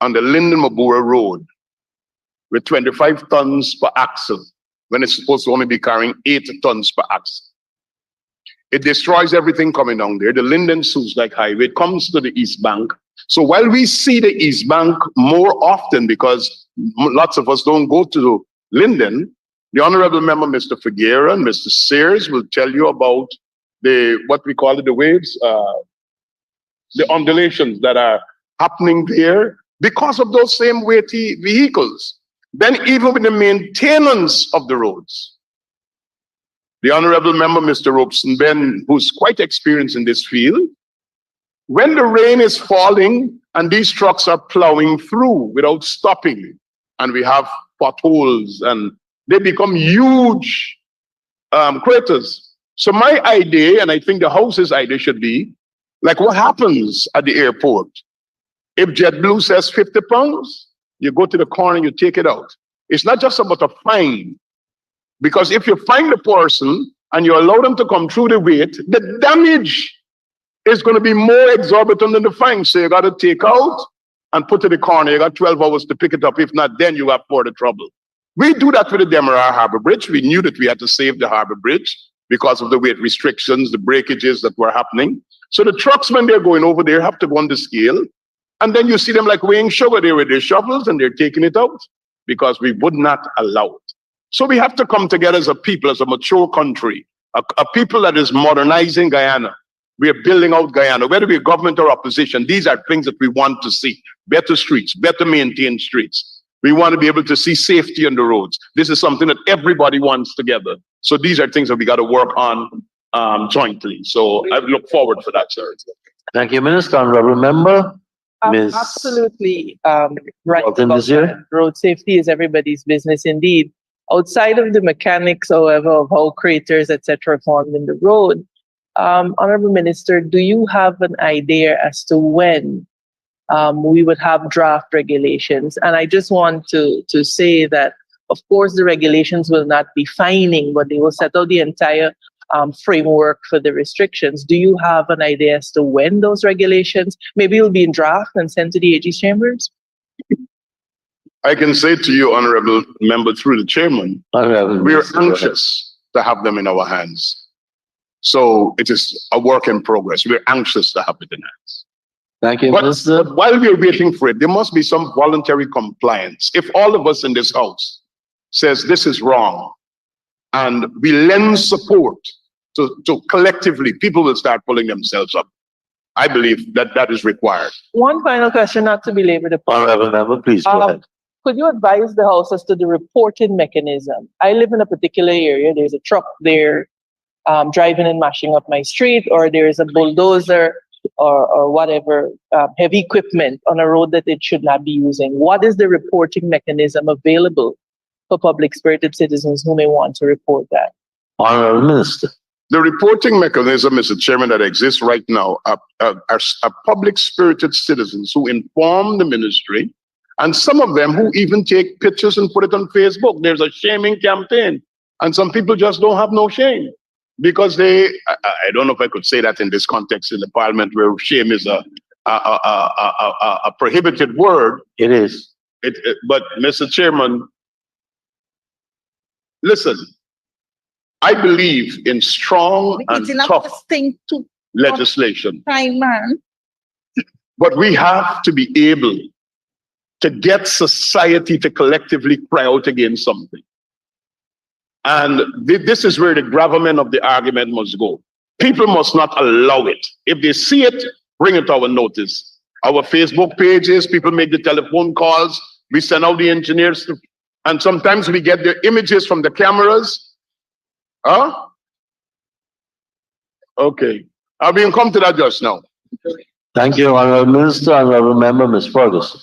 on the Linden-Mabura Road with 25 tons per axle, when it's supposed to only be carrying 8 tons per axle, it destroys everything coming down there. The Linden-Suslike Highway, it comes to the East Bank. So while we see the East Bank more often because lots of us don't go to Linden, the Honorable Member, Mr. Figuera and Mr. Sears will tell you about what we call it, the waves, the undulations that are happening there because of those same weighty vehicles. Then even with the maintenance of the roads, the Honorable Member, Mr. Robeson Ben, who's quite experienced in this field, when the rain is falling and these trucks are plowing through without stopping, and we have potholes and they become huge craters. So my idea, and I think the House's idea should be, like what happens at the airport? If JetBlue says 50 pounds, you go to the corner, you take it out. It's not just about a fine. Because if you fine the person and you allow them to come through the weight, the damage is going to be more exorbitant than the fine. So you got to take out and put to the corner. You got 12 hours to pick it up. If not, then you have further trouble. We do that with the Demerara Harbor Bridge. We knew that we had to save the harbor bridge because of the weight restrictions, the breakages that were happening. So the trucks, when they're going over there, have to go on the scale. And then you see them like weighing sugar there with their shovels and they're taking it out because we would not allow it. So we have to come together as a people, as a mature country, a people that is modernizing Guyana. We are building out Guyana, whether we're government or opposition. These are things that we want to see. Better streets, better maintained streets. We want to be able to see safety on the roads. This is something that everybody wants together. So these are things that we got to work on jointly. So I look forward for that, sir. Thank you, Minister. Honorable Member, Ms. Absolutely right. Walton about Desir. that. Road safety is everybody's business indeed. Outside of the mechanics, however, of how craters, etc., formed in the road, Honorable Minister, do you have an idea as to when we would have draft regulations? And I just want to say that, of course, the regulations will not be fining, but they will set out the entire framework for the restrictions. Do you have an idea as to when those regulations maybe will be in draft and sent to the AG's chambers? I can say to you, Honorable Member, through the chairman, we're anxious to have them in our hands. So it is a work in progress. We're anxious to have it in hands. Thank you, Minister. But while we're waiting for it, there must be some voluntary compliance. If all of us in this house says this is wrong, and we lend support to collectively, people will start pulling themselves up. I believe that that is required. One final question, not to belabor the point. Honorable member, please go ahead. Could you advise the House as to the reporting mechanism? I live in a particular area. There's a truck there driving and mashing up my street, or there's a bulldozer or whatever heavy equipment on a road that it should not be using. What is the reporting mechanism available for public-spirited citizens who may want to report that? Honorable Minister. The reporting mechanism, Mr. Chairman, that exists right now are public-spirited citizens who inform the ministry, and some of them who even take pictures and put it on Facebook. There's a shaming campaign, and some people just don't have no shame because I don't know if I could say that in this context in the parliament where shame is a prohibited word. It is. But Mr. Chairman, listen, I believe in strong and tough legislation. But we have to be able to get society to collectively cry out against something. And this is where the gravamen of the argument must go. People must not allow it. If they see it, bring it to our notice. Our Facebook pages, people make the telephone calls, we send out the engineers, and sometimes we get the images from the cameras. Huh? Okay. I'll be come to that just now. Thank you, Honorable Minister. Honorable Member, Ms. Ferguson.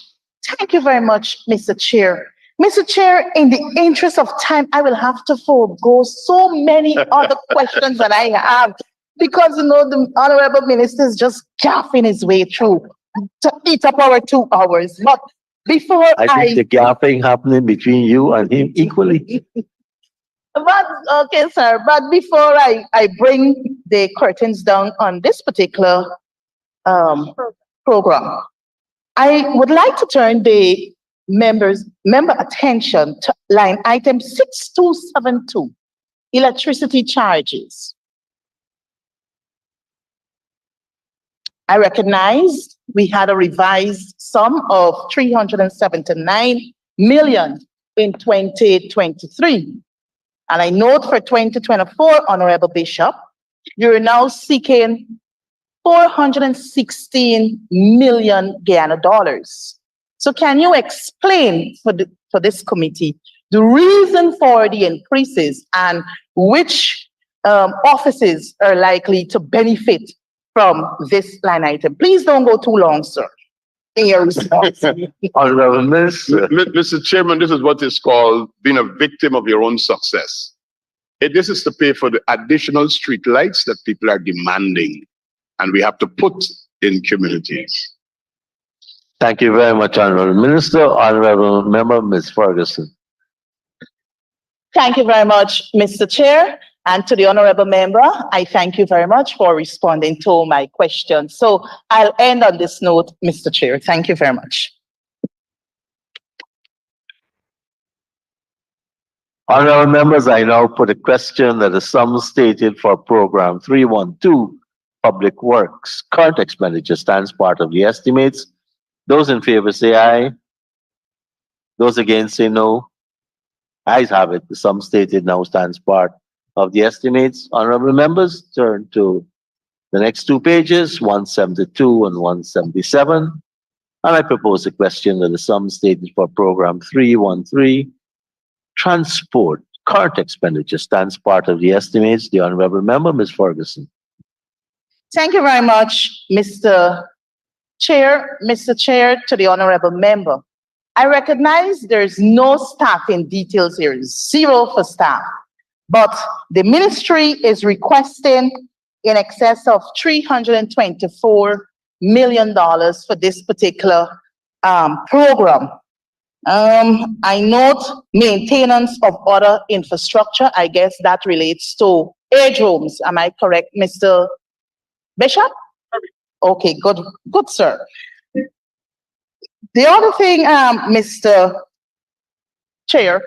Thank you very much, Mr. Chair. Mr. Chair, in the interest of time, I will have to forego so many other questions that I have because, you know, the Honorable Minister is just gaffing his way through to eat up our 2 hours. But before I think the gapping happening between you and him equally. But, okay, sir, but before I bring the curtains down on this particular program, I would like to turn the member attention to line item 6272, electricity charges. I recognize we had a revised sum of 379 million in 2023. And I note for 2024, Honorable Bishop, you're now seeking 416 million Guyana dollars. So can you explain for this committee the reason for the increases and which offices are likely to benefit from this line item? Please don't go too long, sir, in your response. Honorable Minister. Mr. Chairman, this is what is called being a victim of your own success. This is to pay for the additional street lights that people are demanding, and we have to put in communities. Thank you very much, Honorable Minister. Honorable Member, Ms. Ferguson. Thank you very much, Mr. Chair. And to the Honorable Member, I thank you very much for responding to my question. So I'll end on this note, Mr. Chair. Thank you very much. Honorable members, I now put a question that the sum stated for program 312, Public Works, current expenditure stands part of the estimates. Those in favor say aye. Those against say no. Ayes have it. The sum stated now stands part of the estimates. Honorable members, turn to the next 2 pages, 172 and 177. And I propose a question that the sum stated for program 313, Transport, current expenditure stands part of the estimates. The Honorable Member, Ms. Ferguson. Thank you very much, Mr. Chair. Mr. Chair, to the Honorable Member, I recognize there's no staffing details here, 0 for staff, but the ministry is requesting in excess of $324 million for this particular program. I note maintenance of other infrastructure. I guess that relates to age homes. Am I correct, Mr. Bishop? Okay, good, sir. The other thing, Mr. Chair,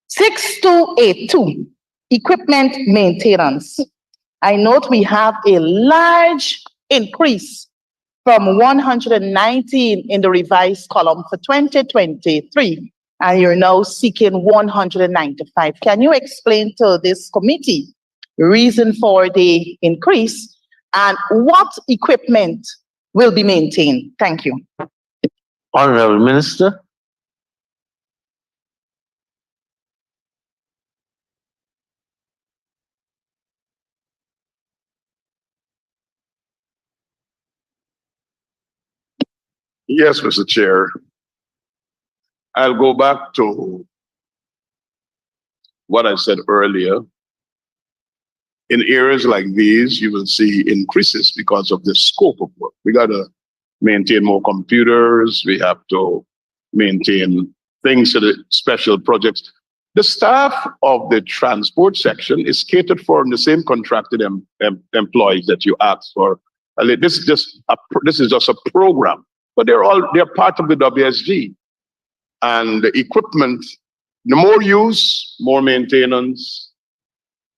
6282, equipment maintenance. I note we have a large increase from 119 in the revised column for 2023, and you're now seeking 195. Can you explain to this committee the reason for the increase And what equipment will be maintained? Thank you. Honorable Minister. Yes, Mr. Chair. I'll go back to what I said earlier. In areas like these, you will see increases because of the scope of work. We got to maintain more computers. We have to maintain things for the special projects. The staff of the transport section is catered for in the same contracted employees that you asked for. This is just a program, but they're part of the WSG. And the equipment, the more use, more maintenance.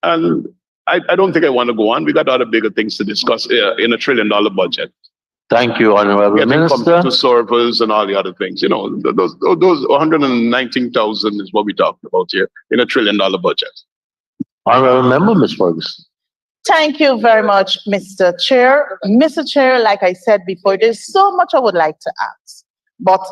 And I don't think I want to go on. We got other bigger things to discuss in a $1 trillion budget. Thank you, Honorable Getting Minister. computer servers and all the other things. You know, those 119,000 is what we talked about here in a $1 trillion budget. Honorable Member, Ms. Ferguson. Thank you very much, Mr. Chair. Mr. Chair, like I said before, there's so much I would like to ask, but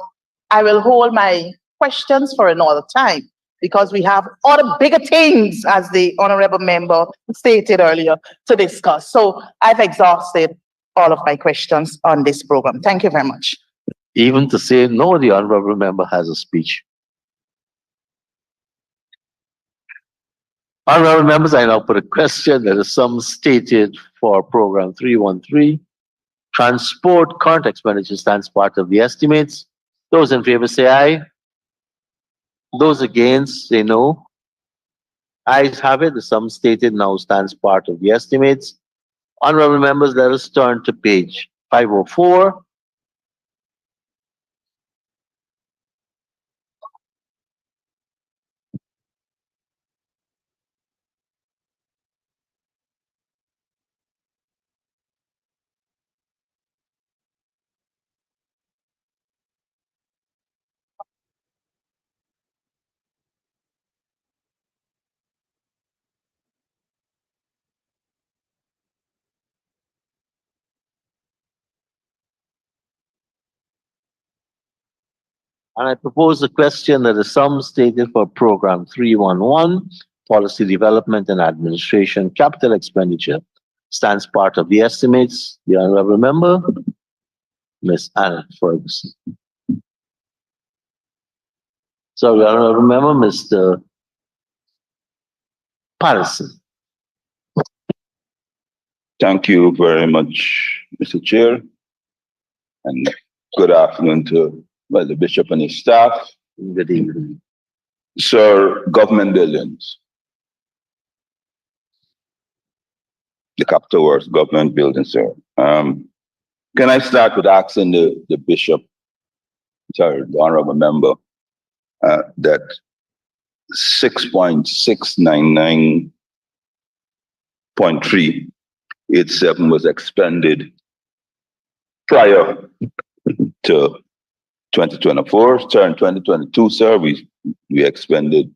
I will hold my questions for another time because we have other bigger things, as the honorable member stated earlier, to discuss. So I've exhausted all of my questions on this program. Thank you very much. Even to say no, the honorable member has a speech. Honorable members, I now put a question that is sum stated for program 313. Transport current expenditure stands part of the estimates. Those in favor say aye. Those against say no. Ayes have it. The sum stated now stands part of the estimates. Honorable members, let us turn to page 504. And I propose a question that the sum stated for program 311, policy development and administration, capital expenditure, stands part of the estimates. The honorable member, Ms. Anna Ferguson. So the honorable member, Mr. Patterson. Thank you very much, Mr. Chair, and good afternoon to the Bishop and his staff. Good evening. Sir, government buildings. The Capital Works government building, sir. Can I start with asking the Bishop, sorry, the honorable member, that 6.699.387 was expended prior to 2024. Sir, in 2022, sir, we expended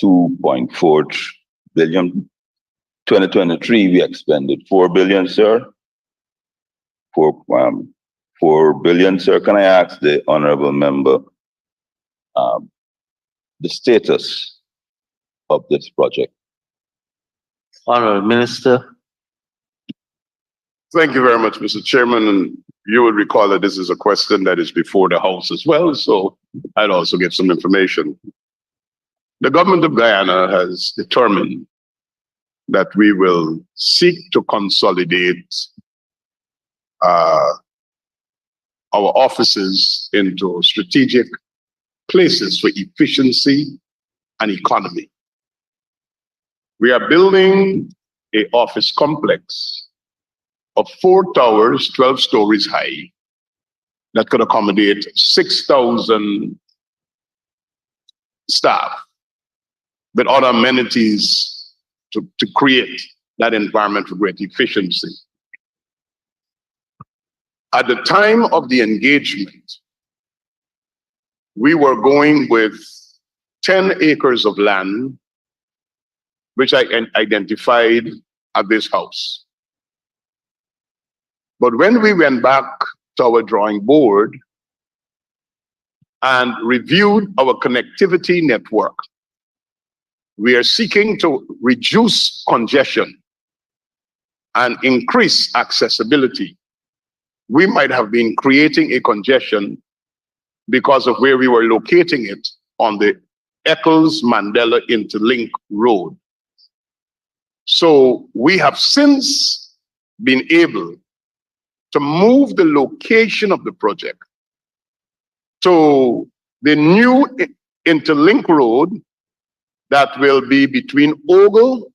2.4 billion. 2023, we expended 4 billion, sir. 4 billion, sir. Can I ask the honorable member the status of this project? Honorable Minister. Thank you very much, Mr. Chairman. And you will recall that this is a question that is before the House as well, so I'd also give some information. The government of Guyana has determined that we will seek to consolidate our offices into strategic places for efficiency and economy. We are building an office complex of 4 towers, 12 stories high, that could accommodate 6,000 staff with other amenities to create that environment for great efficiency. At the time of the engagement, we were going with 10 acres of land, which I identified at this house. But when we went back to our drawing board and reviewed our connectivity network, we are seeking to reduce congestion and increase accessibility. We might have been creating a congestion because of where we were locating it on the Eccles-Mandela Interlink Road. So we have since been able to move the location of the project to the new interlink road that will be between Ogle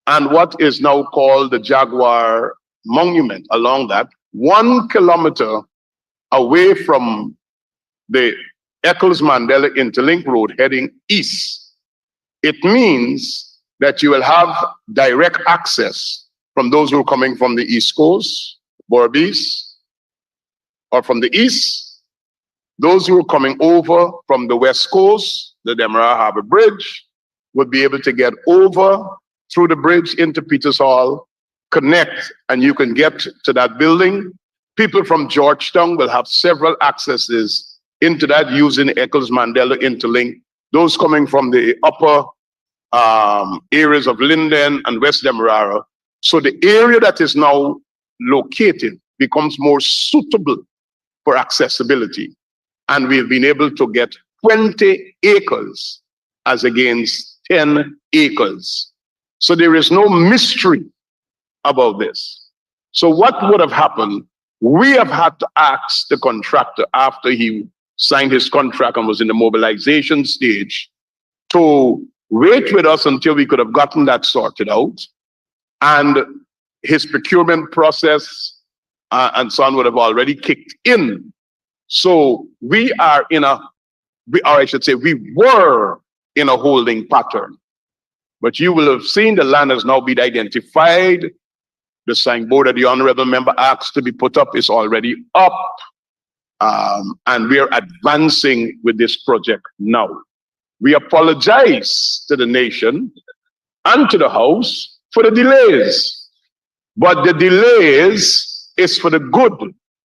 and what is now called the Jaguar Monument. Along that, 1 kilometer away from the Eccles-Mandela Interlink Road heading east. It means that you will have direct access from those who are coming from the East Coast, Berbice, or from the east, those who are coming over from the West Coast, the Demerara Harbor Bridge, would be able to get over through the bridge into Peters Hall, connect, and you can get to that building. People from Georgetown will have several accesses into that using Eccles-Mandela Interlink. Those coming from the upper areas of Linden and West Demerara. So the area that is now located becomes more suitable for accessibility. And we've been able to get 20 acres as against 10 acres. So there is no mystery about this. So what would have happened? We have had to ask the contractor after he signed his contract and was in the mobilization stage to wait with us until we could have gotten that sorted out. And his procurement process and so on would have already kicked in. So we are in a, or I should say, we were in a holding pattern. But you will have seen the land has now been identified. The signboard that the honorable member asked to be put up is already up. And we are advancing with this project now. We apologize to the nation and to the House for the delays. But the delays is for the good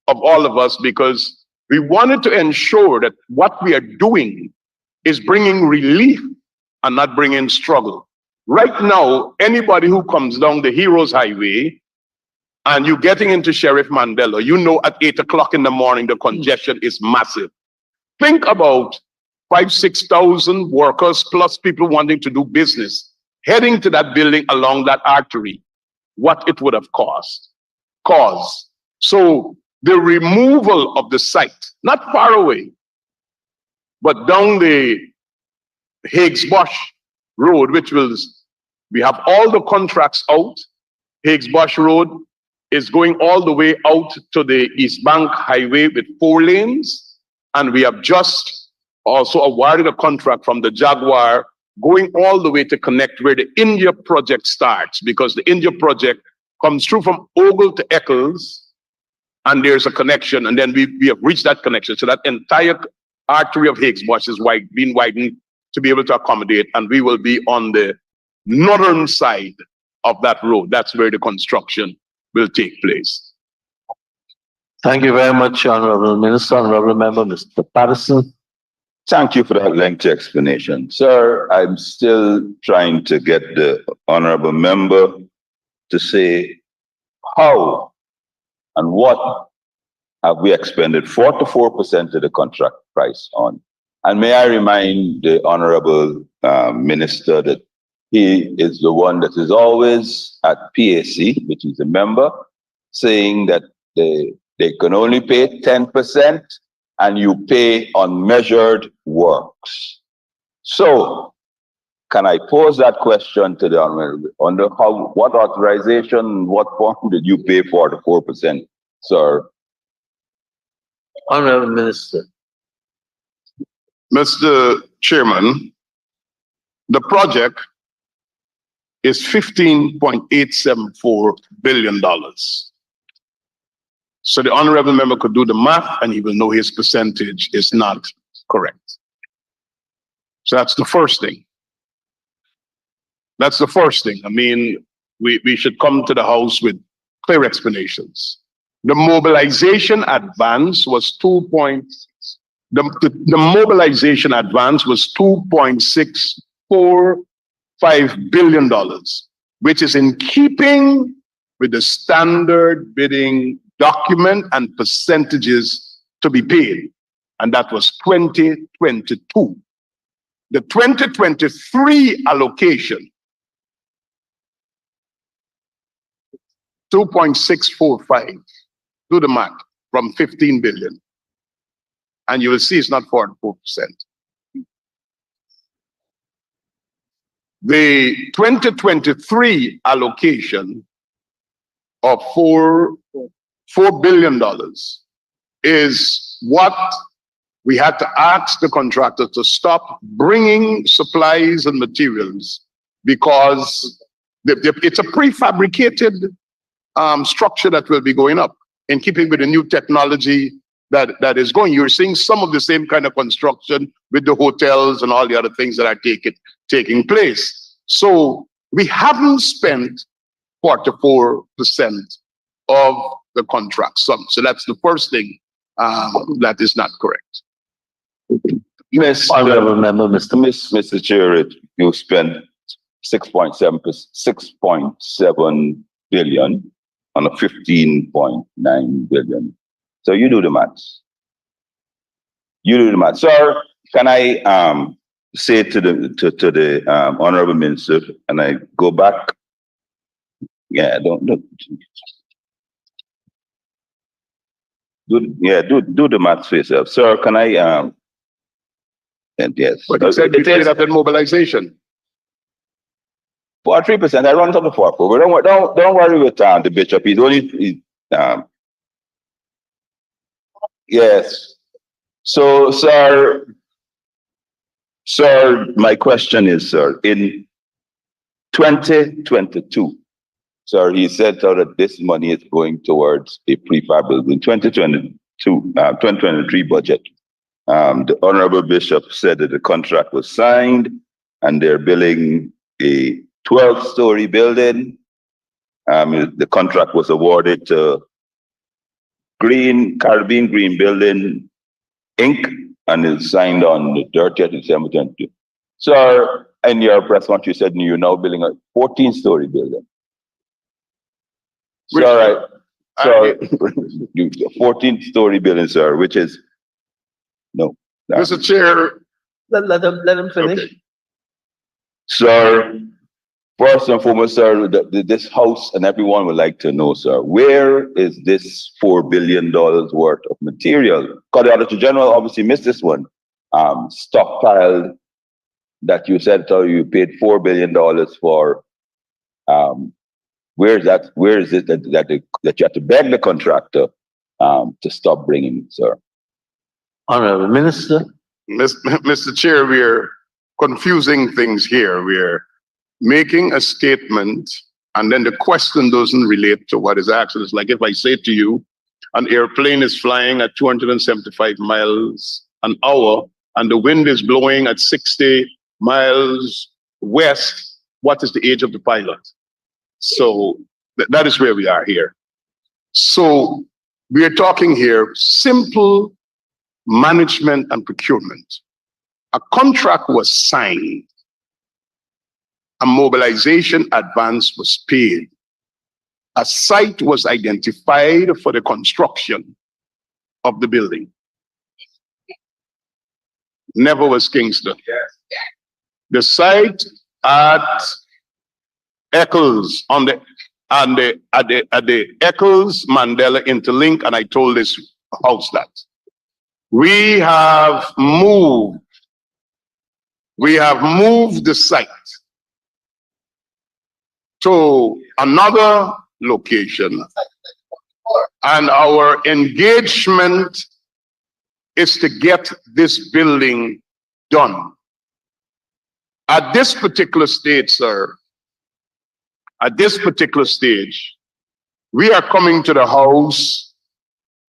of all of us because we wanted to ensure that what we are doing is bringing relief and not bringing struggle. Right now, anybody who comes down the Heroes Highway and you're getting into Sheriff Mandela, you know at 8 o'clock in the morning, the congestion is massive. Think about 5,000-6,000 workers plus people wanting to do business, heading to that building along that artery, what it would have caused. So the removal of the site, not far away, but down the Higgs-Bosch Road, which we have all the contracts out. Higgs-Bosch Road is going all the way out to the East Bank Highway with 4 lanes. And we have just also awarded a contract from the Jaguar going all the way to connect where the India project starts, because the India project comes through from Ogle to Eccles, and there's a connection, and then we have reached that connection. So that entire artery of Higgs-Bosch is being widened to be able to accommodate, and we will be on the northern side of that road. That's where the construction will take place. Thank you very much, Honorable Minister. Honorable Member, Mr. Patterson. Thank you for that lengthy explanation. Sir, I'm still trying to get the honorable member to say how and what have we expended 44% of the contract price on. And may I remind the honorable minister that he is the one that is always at PAC, which is a member, saying that they can only pay 10% and you pay on measured works. So, can I pose that question to the honorable? Under what authorization, what form did you pay 44%, sir? Honorable Minister. Mr. Chairman, the project is $15.874 billion. So the honorable member could do the math and he will know his percentage is not correct. So that's the first thing. I mean, we should come to the House with clear explanations. The mobilization advance was the mobilization advance was $2.645 billion, which is in keeping with the standard bidding document and percentages to be paid. And that was 2022. The 2023 allocation, 2.645. Do the math from 15 billion. And you will see it's not 44%. The 2023 allocation of $4 billion is what we had to ask the contractor to stop bringing supplies and materials because it's a prefabricated structure that will be going up in keeping with the new technology that is going. You're seeing some of the same kind of construction with the hotels and all the other things that are taking place. So we haven't spent 44% of the contract sum. So that's the first thing that is not correct. Honorable member, Mr. Chair, you spent 6.7 billion on a 15.9 billion. So you do the maths. You do the maths. Sir, can I say to the honorable minister, and I go back? Yeah, don't do the maths for yourself. Sir, can I and yes. But you said you paid up in mobilization. 3%. I run up the 4. Don't worry with the bishop. He's only yes. So, sir, my question is, sir, in 2022, sir, he said that this money is going towards a prefab building. 2023 budget. The Honorable Bishop said that the contract was signed and they're building a 12-story building. The contract was awarded to Caribbean Green Building, Inc., and it's signed on the 30th of December 2022. Sir, in your press conference, you said you're now building a 14-story building. Sir, 14-story building, sir, which is no. Mr. Chair. let him finish. Okay. Sir, first and foremost, sir, this house and everyone would like to know, sir, where is this $4 billion worth of material? Because the Auditor General obviously missed this one. Stockpiled that you said you paid $4 billion for. Where is that? Where is it that you have to beg the contractor to stop bringing, sir? Honorable Minister. Mr. Chair, we're confusing things here. We're making a statement and then the question doesn't relate to what is asked. It's like if I say to you, an airplane is flying at 275 miles an hour and the wind is blowing at 60 miles west, what is the age of the pilot? So that is where we are here. So we are talking here simple management and procurement. A contract was signed. A mobilization advance was paid. A site was identified for the construction of the building. Never was Kingston. The site at Eccles at the Eccles Mandela Interlink, and I told this house that we have moved the site to another location, and our engagement is to get this building done. At this particular stage, sir, we are coming to the house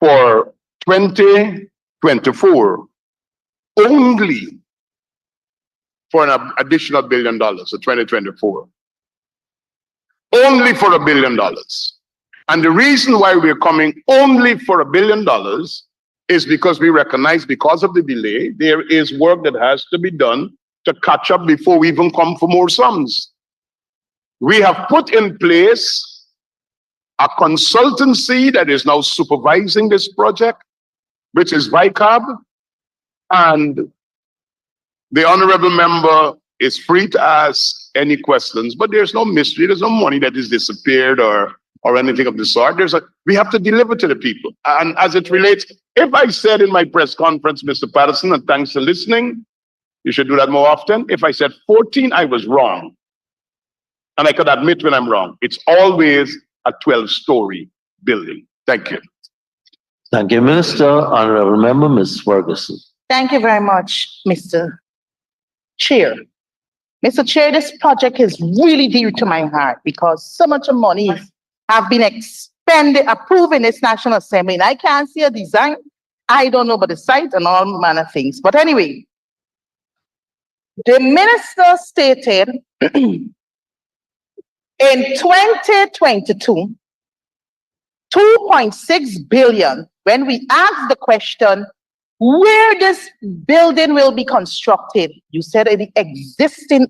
for 2024 only for an additional $1 billion, so 2024. Only for $1 billion. And the reason why we're coming only for $1 billion is because we recognize, because of the delay, there is work that has to be done to catch up before we even come for more sums. We have put in place a consultancy that is now supervising this project, which is VICAB, and the honorable member is free to ask any questions, but there's no mystery, there's no money that has disappeared or anything of the sort. We have to deliver to the people. And as it relates, if I said in my press conference, Mr. Patterson, and thanks for listening, you should do that more often. If I said 14, I was wrong. And I could admit when I'm wrong. It's always a 12-story building. Thank you. Thank you, Minister. Honorable Member, Ms. Ferguson. Thank you very much, Mr. Chair. Mr. Chair, this project is really dear to my heart because so much of money have been expended, approved in this National Assembly, and I can't see a design. I don't know about the site and all manner of things. But anyway, the minister stated in 2022, 2.6 billion, when we asked the question, where this building will be constructed, you said in the existing